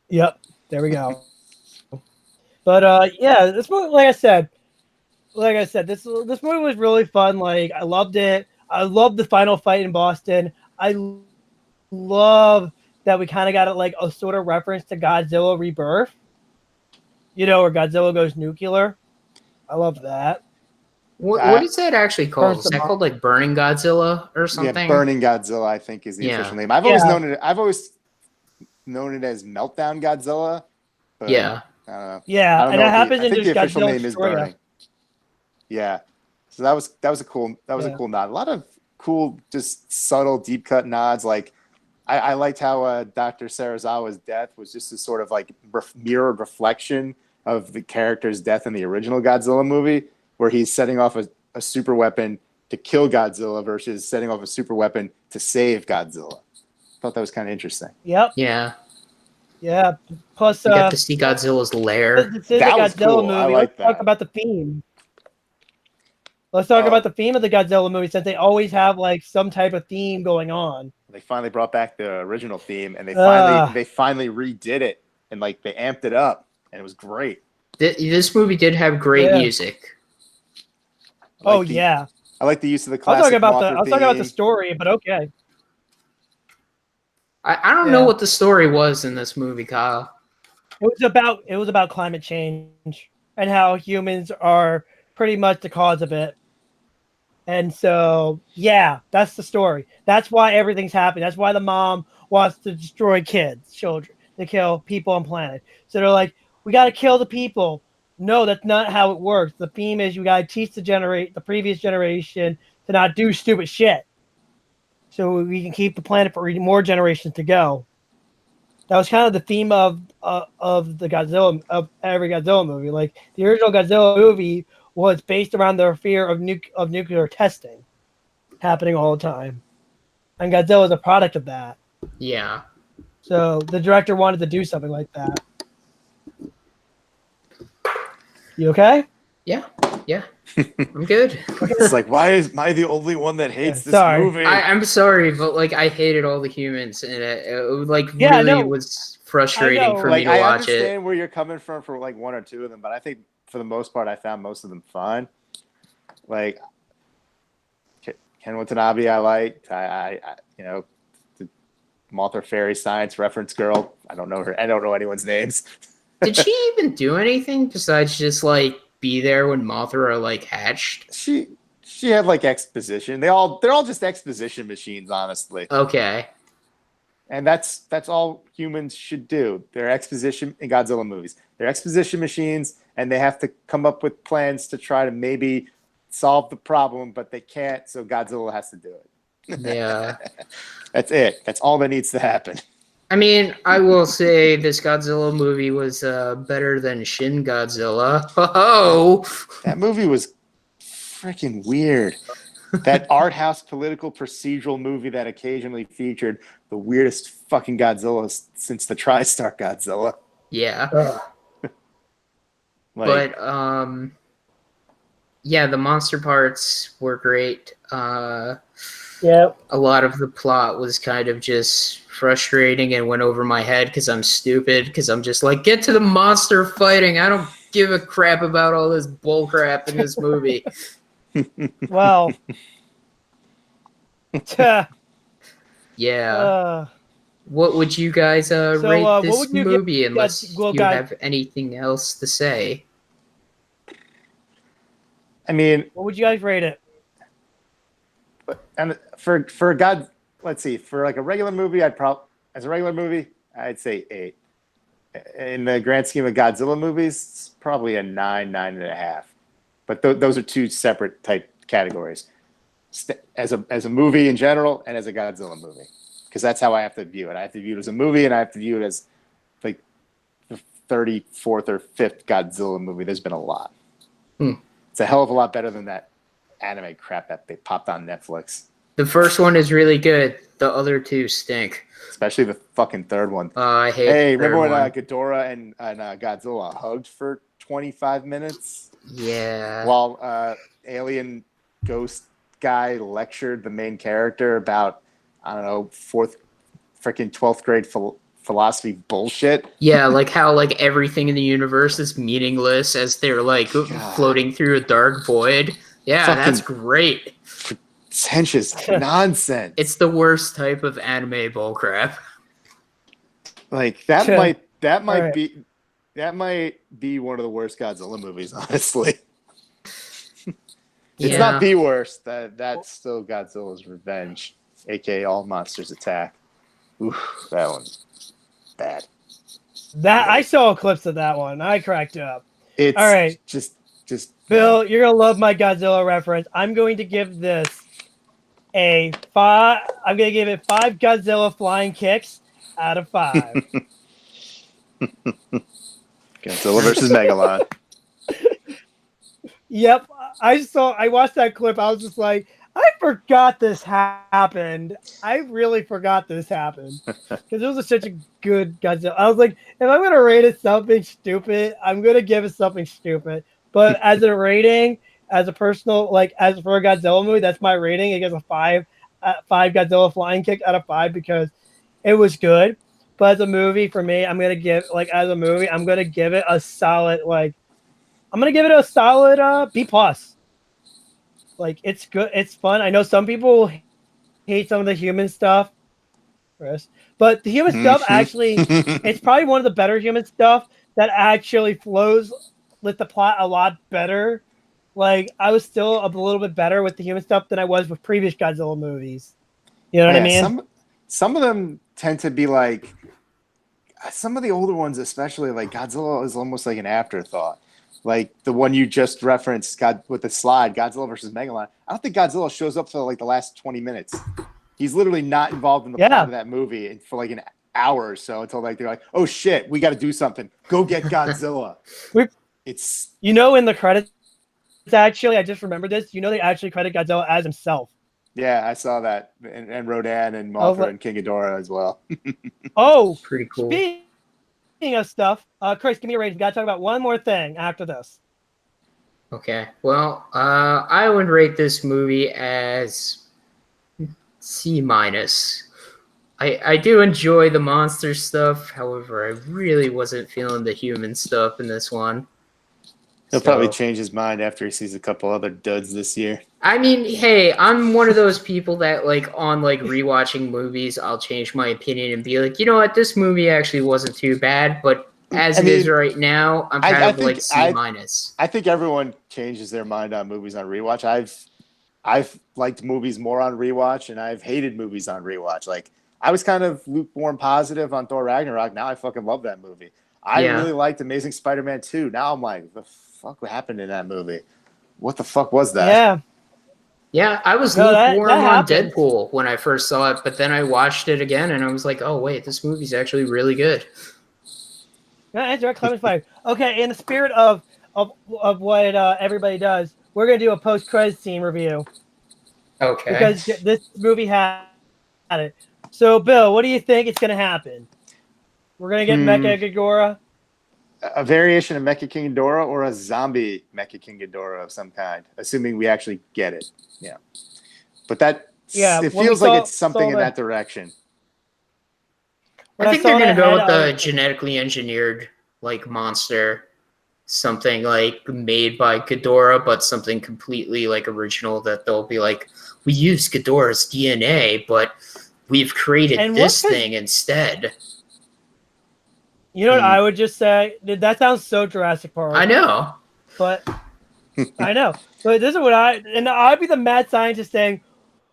Yep. There we go. But this movie, like I said, this movie was really fun. Like, I loved it. I loved the final fight in Boston. I love that we kind of got like a sort of reference to Godzilla Rebirth. Where Godzilla goes nuclear. I love that. What is that actually called? Is that called like Burning Godzilla or something? Yeah, Burning Godzilla, I think, is the official name. I've always known it as Meltdown Godzilla. But yeah. I don't know. Yeah, and it happens in the official Godzilla name is Burning. Yeah. So that was a cool nod. A lot of cool, just subtle, deep cut nods. Like I liked how Dr. Serizawa's death was just a sort of like mirrored reflection of the character's death in the original Godzilla movie, where he's setting off a super weapon to kill Godzilla versus setting off a super weapon to save Godzilla. I thought that was kind of interesting. Yep. Yeah. Yeah. Plus, you got to see Godzilla's lair. That was cool. Movie. I like that. Let's talk about the theme. Let's talk about the theme of the Godzilla movie, since they always have like some type of theme going on. They finally brought back the original theme, and they finally redid it, and like they amped it up, and it was great. This movie did have great music. I like the use of the classic. I was talking about the story, but okay. I don't know what the story was in this movie, Kyle. It was about climate change and how humans are pretty much the cause of it. And so, that's the story. That's why everything's happening. That's why the mom wants to destroy children, to kill people on planet. So they're like, we got to kill the people. No, that's not how it works. The theme is you got to teach the previous generation to not do stupid shit, so we can keep the planet for more generations to go. That was kind of the theme of the Godzilla, of every Godzilla movie. Like the original Godzilla movie was based around their fear of nuclear testing happening all the time, and Godzilla is a product of that. Yeah. So the director wanted to do something like that. You okay? Yeah. I'm good. It's like, why is I the only one that hates this movie? I'm sorry, but like I hated all the humans, and it like really was frustrating for me to watch it. I understand where you're coming from for like 1 or 2 of them, but I think for the most part, I found most of them fine. Like Ken Watanabe, I liked. I the Mothra Fairy Science reference girl. I don't know her. I don't know anyone's names. Did she even do anything besides just like be there when Mothra are like hatched? She had like exposition. They're all just exposition machines, honestly. Okay. And that's all humans should do. They're exposition in Godzilla movies. They're exposition machines, and they have to come up with plans to try to maybe solve the problem, but they can't, so Godzilla has to do it. Yeah. That's it. That's all that needs to happen. I mean, I will say this Godzilla movie was better than Shin Godzilla. Oh, that movie was freaking weird. That art house political procedural movie that occasionally featured the weirdest fucking Godzilla since the TriStar Godzilla. Yeah. But the monster parts were great. A lot of the plot was kind of just frustrating and went over my head because I'm stupid, because I'm just like, get to the monster fighting. I don't give a crap about all this bull crap in this movie. Well, yeah. what would you guys rate what this would you movie? give Unless you guys, have anything else to say. I mean, what would you guys rate it? And for God, let's see, for like a regular movie, as a regular movie, I'd say 8. In the grand scheme of Godzilla movies, it's probably a 9, 9.5. But those are two separate type categories. As a movie in general, and as a Godzilla movie, because that's how I have to view it. I have to view it as a movie, and I have to view it as like the 34th or 5th Godzilla movie. There's been a lot. It's a hell of a lot better than that anime crap that they popped on Netflix. The first one is really good. The other two stink. Especially the fucking third one. I hate. Hey, remember when Ghidorah and Godzilla hugged for 25 minutes? Yeah. While alien ghost guy lectured the main character about, I don't know, 12th grade philosophy bullshit. Yeah, like how like everything in the universe is meaningless as they're like floating through a dark void. Yeah, that's great. Pretentious nonsense. It's the worst type of anime bullcrap. Like that might be one of the worst Godzilla movies, honestly. It's not the worst. That's still Godzilla's Revenge, aka All Monsters Attack. Oof, that one's bad. I saw clips of that one. I cracked up. It's all right. Just Bill, you're gonna love my Godzilla reference. I'm going to give this a 5. I'm gonna give it 5 Godzilla flying kicks out of 5. Godzilla versus Megalon. Yep, I watched that clip. I was just like, I forgot this happened. I really forgot this happened because it was such a good Godzilla. I was like, if I'm gonna rate it something stupid, I'm gonna give it something stupid. But as a rating, as a personal, like as for a Godzilla movie, that's my rating. It gets a 5 Godzilla flying kick out of 5 because it was good. But as a movie, for me, I'm gonna give it a solid B+. Like it's good, it's fun. I know some people hate some of the human stuff, Chris, but the human stuff actually, it's probably one of the better human stuff that actually flows with the plot a lot better. Like I was still a little bit better with the human stuff than I was with previous Godzilla movies. You know what I mean? Some of them tend to be like, some of the older ones, especially like Godzilla, is almost like an afterthought. Like the one you just referenced, with the slide, Godzilla versus Megalon. I don't think Godzilla shows up for like the last 20 minutes. He's literally not involved in the plot of that movie for like an hour or so until like they're like, oh shit, we got to do something. Go get Godzilla. It's in the credits. Actually, I just remembered this. They actually credit Godzilla as himself. Yeah, I saw that, and Rodan and Mothra and King Ghidorah as well. Oh, pretty cool. Speaking of stuff, Chris, give me a rating. We got to talk about one more thing after this. Okay. Well, I would rate this movie as C-. I do enjoy the monster stuff. However, I really wasn't feeling the human stuff in this one. He'll probably change his mind after he sees a couple other duds this year. I mean, hey, I'm one of those people that on rewatching movies, I'll change my opinion and be like, you know what, this movie actually wasn't too bad, but as it is right now, I'm kind of like C-. I think everyone changes their mind on movies on rewatch. I've liked movies more on rewatch, and I've hated movies on rewatch. Like I was kind of lukewarm positive on Thor Ragnarok. Now I fucking love that movie. I really liked Amazing Spider-Man 2. Now I'm like, the fuck happened in that movie? What the fuck was that? Yeah, I was lukewarm on Deadpool when I first saw it, but then I watched it again and I was like, oh wait, this movie's actually really good. That's right, Clemens 5. Okay, in the spirit of what everybody does, we're gonna do a post-credits scene review. Okay. Because this movie had it. So, Bill, what do you think is gonna happen? We're gonna get Mecha Ghidorah. A variation of Mecha King Ghidorah or a zombie Mecha King Ghidorah of some kind, assuming we actually get it. Yeah. But it feels like it's something in that direction. I think they're going to go with the genetically engineered monster, something made by Ghidorah, but something completely original that they'll be like, we use Ghidorah's DNA, but we've created this thing instead. You know what I would just say? That sounds so Jurassic Park. I know. But I know. But this is what I'd be the mad scientist saying,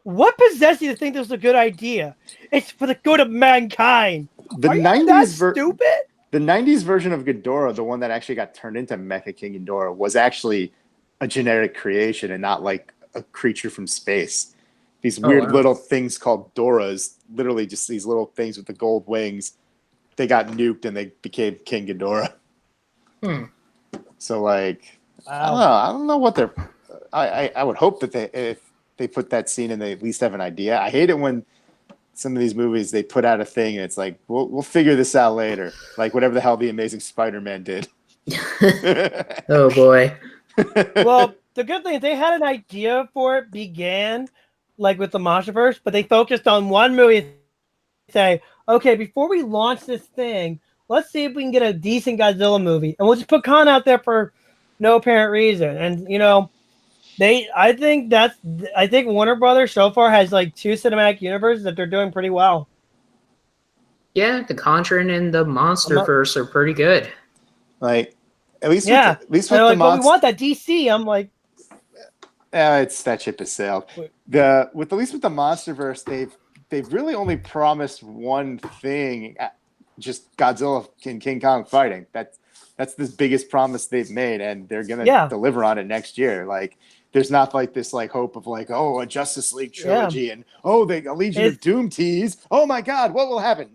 what possessed you to think this was a good idea? It's for the good of mankind. Are you that stupid? The 90s version of Ghidorah, the one that actually got turned into Mecha King Ghidorah, was actually a genetic creation and not like a creature from space. These weird little things called Doras, literally just these little things with the gold wings, they got nuked and they became King Ghidorah. So like, I don't know what they're. I would hope that if they put that scene and they at least have an idea. I hate it when some of these movies they put out a thing and it's like we'll figure this out later, like whatever the hell the Amazing Spider-Man did. Oh boy. Well, the good thing is they had an idea for it began like with the MonsterVerse, but they focused on one movie and say, okay, before we launch this thing, let's see if we can get a decent Godzilla movie. And we'll just put Khan out there for no apparent reason. And, you know, I think Warner Brothers so far has like 2 cinematic universes that they're doing pretty well. Yeah, The Conjuring and the MonsterVerse are pretty good. Like, at least with the like, well, we want that DC. I'm like, it's that ship has sailed. At least with the MonsterVerse, they've really only promised one thing, just Godzilla and King Kong fighting. That's the biggest promise they've made, and they're gonna deliver on it next year. Like, there's not like this like hope of like, oh, a Justice League trilogy and a Legion of Doom tease. Oh my God, what will happen?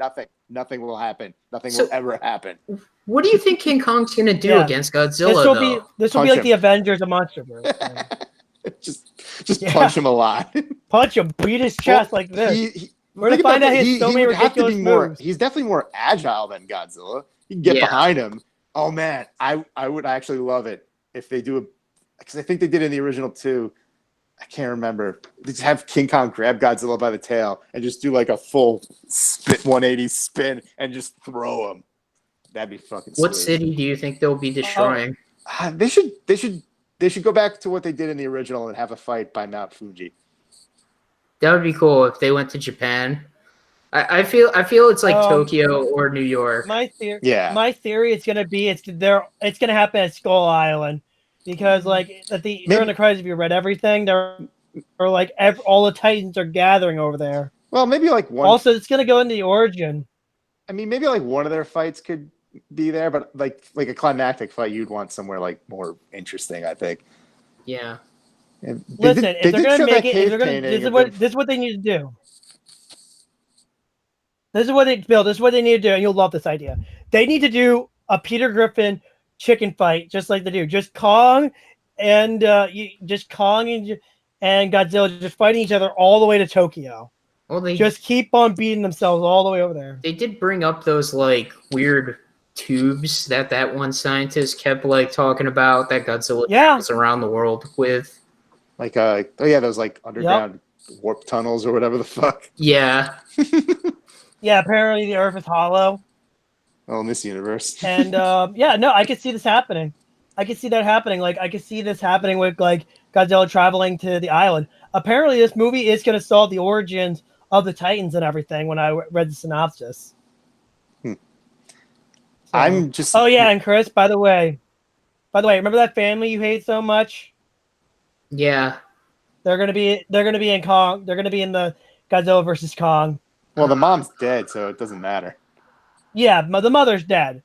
Nothing will happen. Nothing will ever happen. What do you think King Kong's gonna do against Godzilla? This will be like the Avengers of MonsterVerse. just punch him a lot. Punch him, beat his chest like this. We're gonna find out he has so many ridiculous moves. He's definitely more agile than Godzilla. You can get behind him. Oh man, I would actually love it if they do because I think they did in the original too. I can't remember. They just have King Kong grab Godzilla by the tail and just do like a full 180 spin and just throw him. That'd be fucking sweet. What city do you think they'll be destroying? They should go back to what they did in the original and have a fight by Mount Fuji. That would be cool if they went to Japan. I feel it's like Tokyo or New York. My theory is gonna be it's gonna happen at Skull Island because like during the crisis, if you read everything, all the Titans are gathering over there. Well, maybe like one. Also, it's gonna go into the origin. I mean, maybe like one of their fights could be there, but like a climactic fight, you'd want somewhere like more interesting, I think. Yeah. Listen, if they're gonna make it, this is what they need to do. This is what they need to do, and you'll love this idea. They need to do a Peter Griffin chicken fight, just like they do. Just Kong and Godzilla just fighting each other all the way to Tokyo. Well, they just keep on beating themselves all the way over there. They did bring up those like weird tubes that one scientist kept like talking about that Godzilla travels around the world with. Like those like underground warp tunnels or whatever the fuck. Yeah. Yeah, apparently the Earth is hollow. Oh, in this universe. And I could see this happening. I could see that happening. Like I could see this happening with like Godzilla traveling to the island. Apparently, this movie is going to solve the origins of the Titans and everything. When I read the synopsis. So, I'm just. Oh yeah, and Chris, by the way, remember that family you hate so much? Yeah. They're gonna be in Kong. They're gonna be in the Godzilla versus Kong. Well, the mom's dead, so it doesn't matter. Yeah, the mother's dead.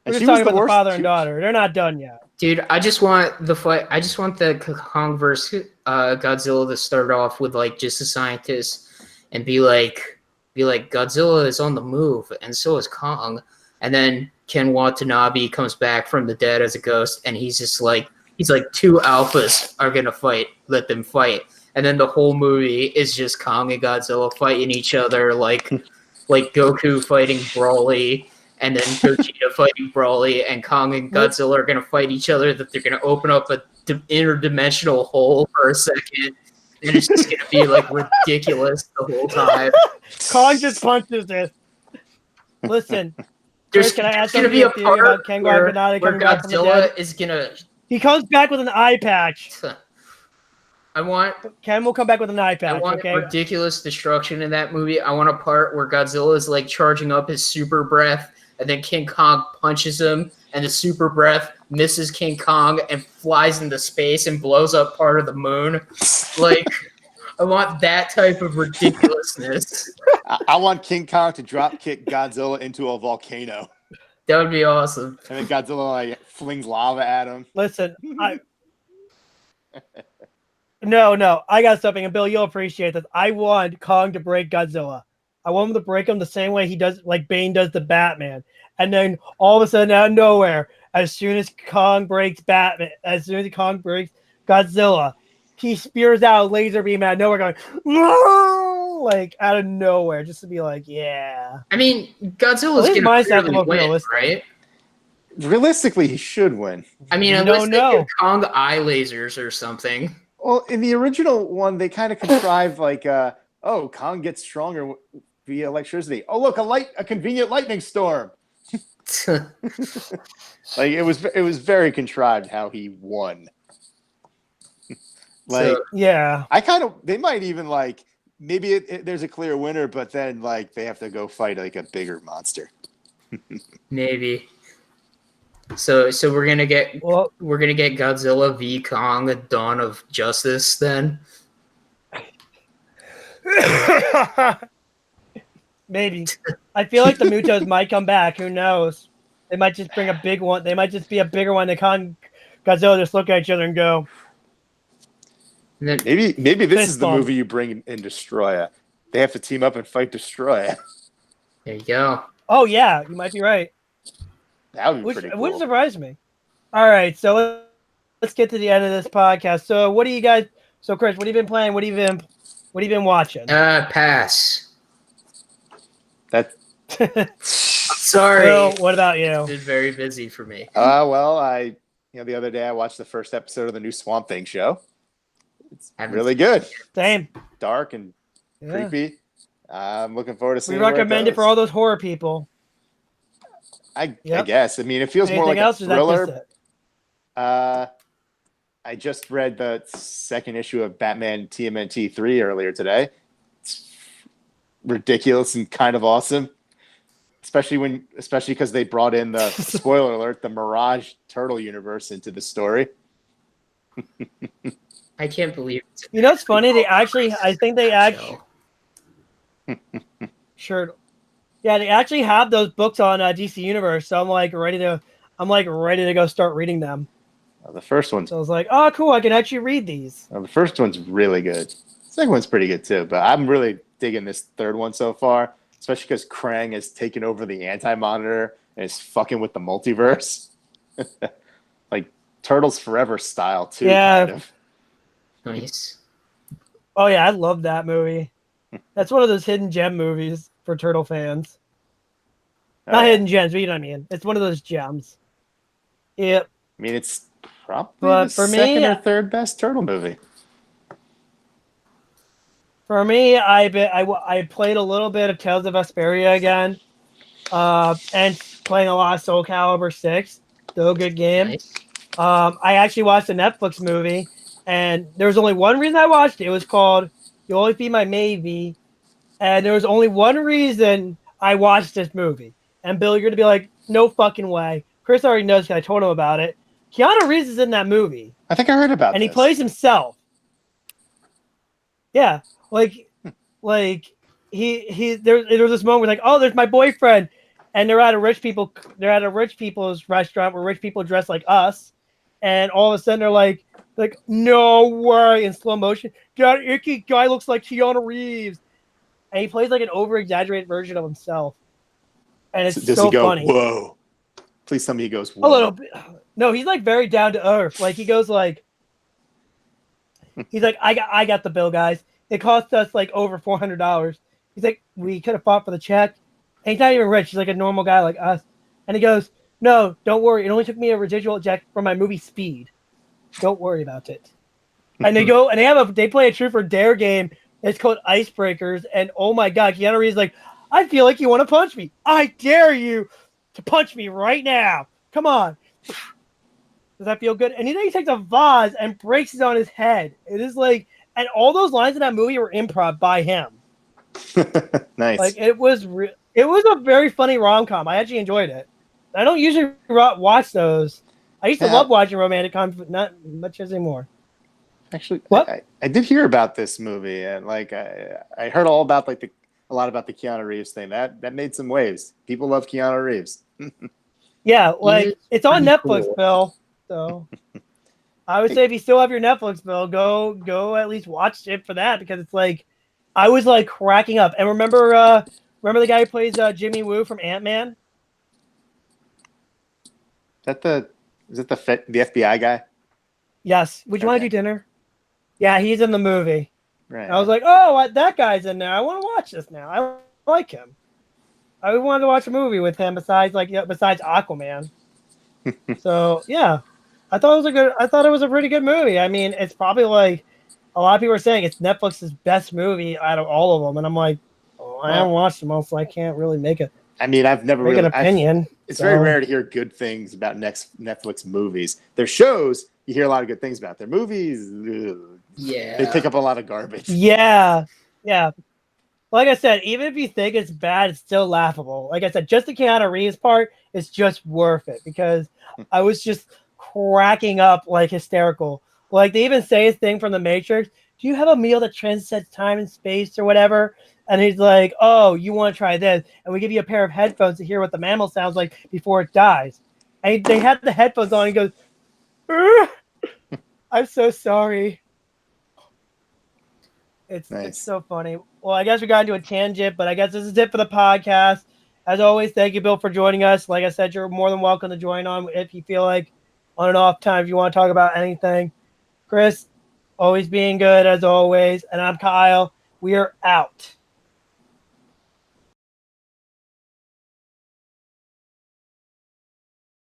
We're just talking about the father and daughter. They're not done yet. Dude, I just want the fight. I just want the Kong versus Godzilla to start off with like just a scientist and be like Godzilla is on the move and so is Kong. And then Ken Watanabe comes back from the dead as a ghost, and he's like 2 alphas are gonna fight. Let them fight. And then the whole movie is just Kong and Godzilla fighting each other, like Goku fighting Broly, and then Gogeta fighting Broly, and Kong and Godzilla are gonna fight each other. That they're gonna open up a interdimensional hole for a second, and it's just gonna be like ridiculous the whole time. Kong just punches it. Listen, there's can I add gonna be a part about Ken where Watanabe coming back from the Godzilla dead? is gonna. He comes back with an eye patch. Ken will come back with an eye patch. I want okay? ridiculous destruction in that movie. I want a part where Godzilla is like charging up his super breath, and then King Kong punches him, and the super breath misses King Kong and flies into space and blows up part of the moon. Like, I want that type of ridiculousness. I want King Kong to drop kick Godzilla into a volcano. That would be awesome. And then Godzilla like flings lava at him. Listen, No, I got something, and Bill, you'll appreciate this. I want Kong to break Godzilla. I want him to break him the same way he does, like Bane does the Batman. And then all of a sudden, out of nowhere, as soon as Kong breaks Godzilla, he spears out a laser beam out of nowhere, going, "No!" like out of nowhere, just to be like, yeah. I mean, Godzilla's going to clearly win, right? Realistically, he should win. I mean, unless they give Kong eye lasers or something. Well, in the original one, they kind of contrived like, Kong gets stronger via electricity. Oh, look, a convenient lightning storm. Like it was very contrived how he won. Like, so, yeah, they might even like maybe there's a clear winner, but then like they have to go fight like a bigger monster. Maybe. So we're gonna get Godzilla v Kong, the Dawn of Justice. Then maybe. I feel like the Mutos might come back. Who knows? They might just bring a big one. They might just be a bigger one. Godzilla just look at each other and go. Maybe this is the movie you bring in Destroya. They have to team up and fight Destroya. There you go. Oh yeah, you might be right. That would be pretty cool. Wouldn't surprise me. All right, so let's get to the end of this podcast. So what do you guys? So Chris, what have you been playing? What have you been watching? Pass. That's sorry. Bill, what about you? It's been very busy for me. Well, the other day I watched the first episode of the new Swamp Thing show. It's really good. Same. Dark and creepy. I'm looking forward to seeing. We recommend it for all those horror people. I guess. I mean, it feels more like a thriller. I just read the second issue of Batman TMNT 3 earlier today. It's ridiculous and kind of awesome, especially because they brought in the spoiler alert, the Mirage Turtle universe into the story. I can't believe it. You know, it's funny. Sure. Yeah, they actually have those books on DC Universe, so I'm ready to go start reading them. The first one. So I was like, oh, cool! I can actually read these. The first one's really good. The second one's pretty good too, but I'm really digging this third one so far, especially because Krang has taken over the Anti-Monitor and is fucking with the multiverse, like Turtles Forever style too. Yeah. Kind of. Nice. Oh yeah, I love that movie. That's one of those hidden gem movies for Turtle fans. Not hidden gems, but you know what I mean. It's one of those gems. Yep. I mean, it's probably the second or third best Turtle movie. For me, I played a little bit of Tales of Vesperia again, and playing a lot of Soul Calibur 6. Still a good game. Nice. I actually watched a Netflix movie, and there was only one reason I watched it. It was called You'll Always Be My Maybe, and there was only one reason I watched this movie. And Bill, you're going to be like, no fucking way. Chris already knows because I told him about it. Keanu Reeves is in that movie. I think I heard about and this. he plays himself. Yeah. There was this moment where oh, there's my boyfriend. And they're at a rich people's restaurant where rich people dress like us. And all of a sudden they're like, no way, in slow motion. That icky guy looks like Keanu Reeves. And he plays an over-exaggerated version of himself. And it's Does so he go, funny. Whoa. Please tell me he goes, whoa. A little bit. No, he's very down to earth. He goes he's like, I got the bill, guys. It cost us over $400. He's like, we could have fought for the check. And he's not even rich. He's a normal guy like us. And he goes, no, don't worry. It only took me a residual check from my movie Speed. Don't worry about it. And they go and they play a Truth or Dare game. It's called Icebreakers. And oh my God, Keanu Reeves is like, I feel like you want to punch me. I dare you to punch me right now. Come on. Does that feel good? And then he takes a vase and breaks it on his head. It is like, and all those lines in that movie were improv by him. Nice. Like it was a very funny rom-com. I actually enjoyed it. I don't usually watch those. I used to love watching romantic comedies, but not much anymore. Actually, what? I did hear about this movie, and like I heard all about like a lot about the Keanu Reeves thing. That made some waves. People love Keanu Reeves. Yeah, like it's on Netflix, cool. Bill. So I would say if you still have your Netflix bill, go at least watch it for that, because it's like I was like cracking up. And remember the guy who plays Jimmy Woo from Ant-Man? Is it the FBI guy? Yes. Would you want to do dinner? Yeah, he's in the movie. Right. I was like, oh, that guy's in there. I want to watch this now. I like him. I wanted to watch a movie with him besides Aquaman. So yeah, I thought it was a pretty good movie. I mean, it's probably like a lot of people are saying it's Netflix's best movie out of all of them, and I'm like, I haven't watched them all, so I can't really make it. I mean, I've never make really an opinion. It's very rare to hear good things about Netflix movies. Their shows, you hear a lot of good things about. Their movies, they pick up a lot of garbage. Yeah. Like I said, even if you think it's bad, it's still laughable. Like I said, just the Keanu Reeves part is just worth it, because I was just cracking up like hysterical. Like they even say a thing from The Matrix. Do you have a meal that transcends time and space or whatever? And he's like, oh, you want to try this? And we give you a pair of headphones to hear what the mammal sounds like before it dies. And they had the headphones on. And he goes, I'm so sorry. It's so funny. Well, I guess we got into a tangent, but I guess this is it for the podcast. As always, thank you, Bill, for joining us. Like I said, you're more than welcome to join on if you feel like on and off time, if you want to talk about anything. Chris, always being good as always. And I'm Kyle. We are out.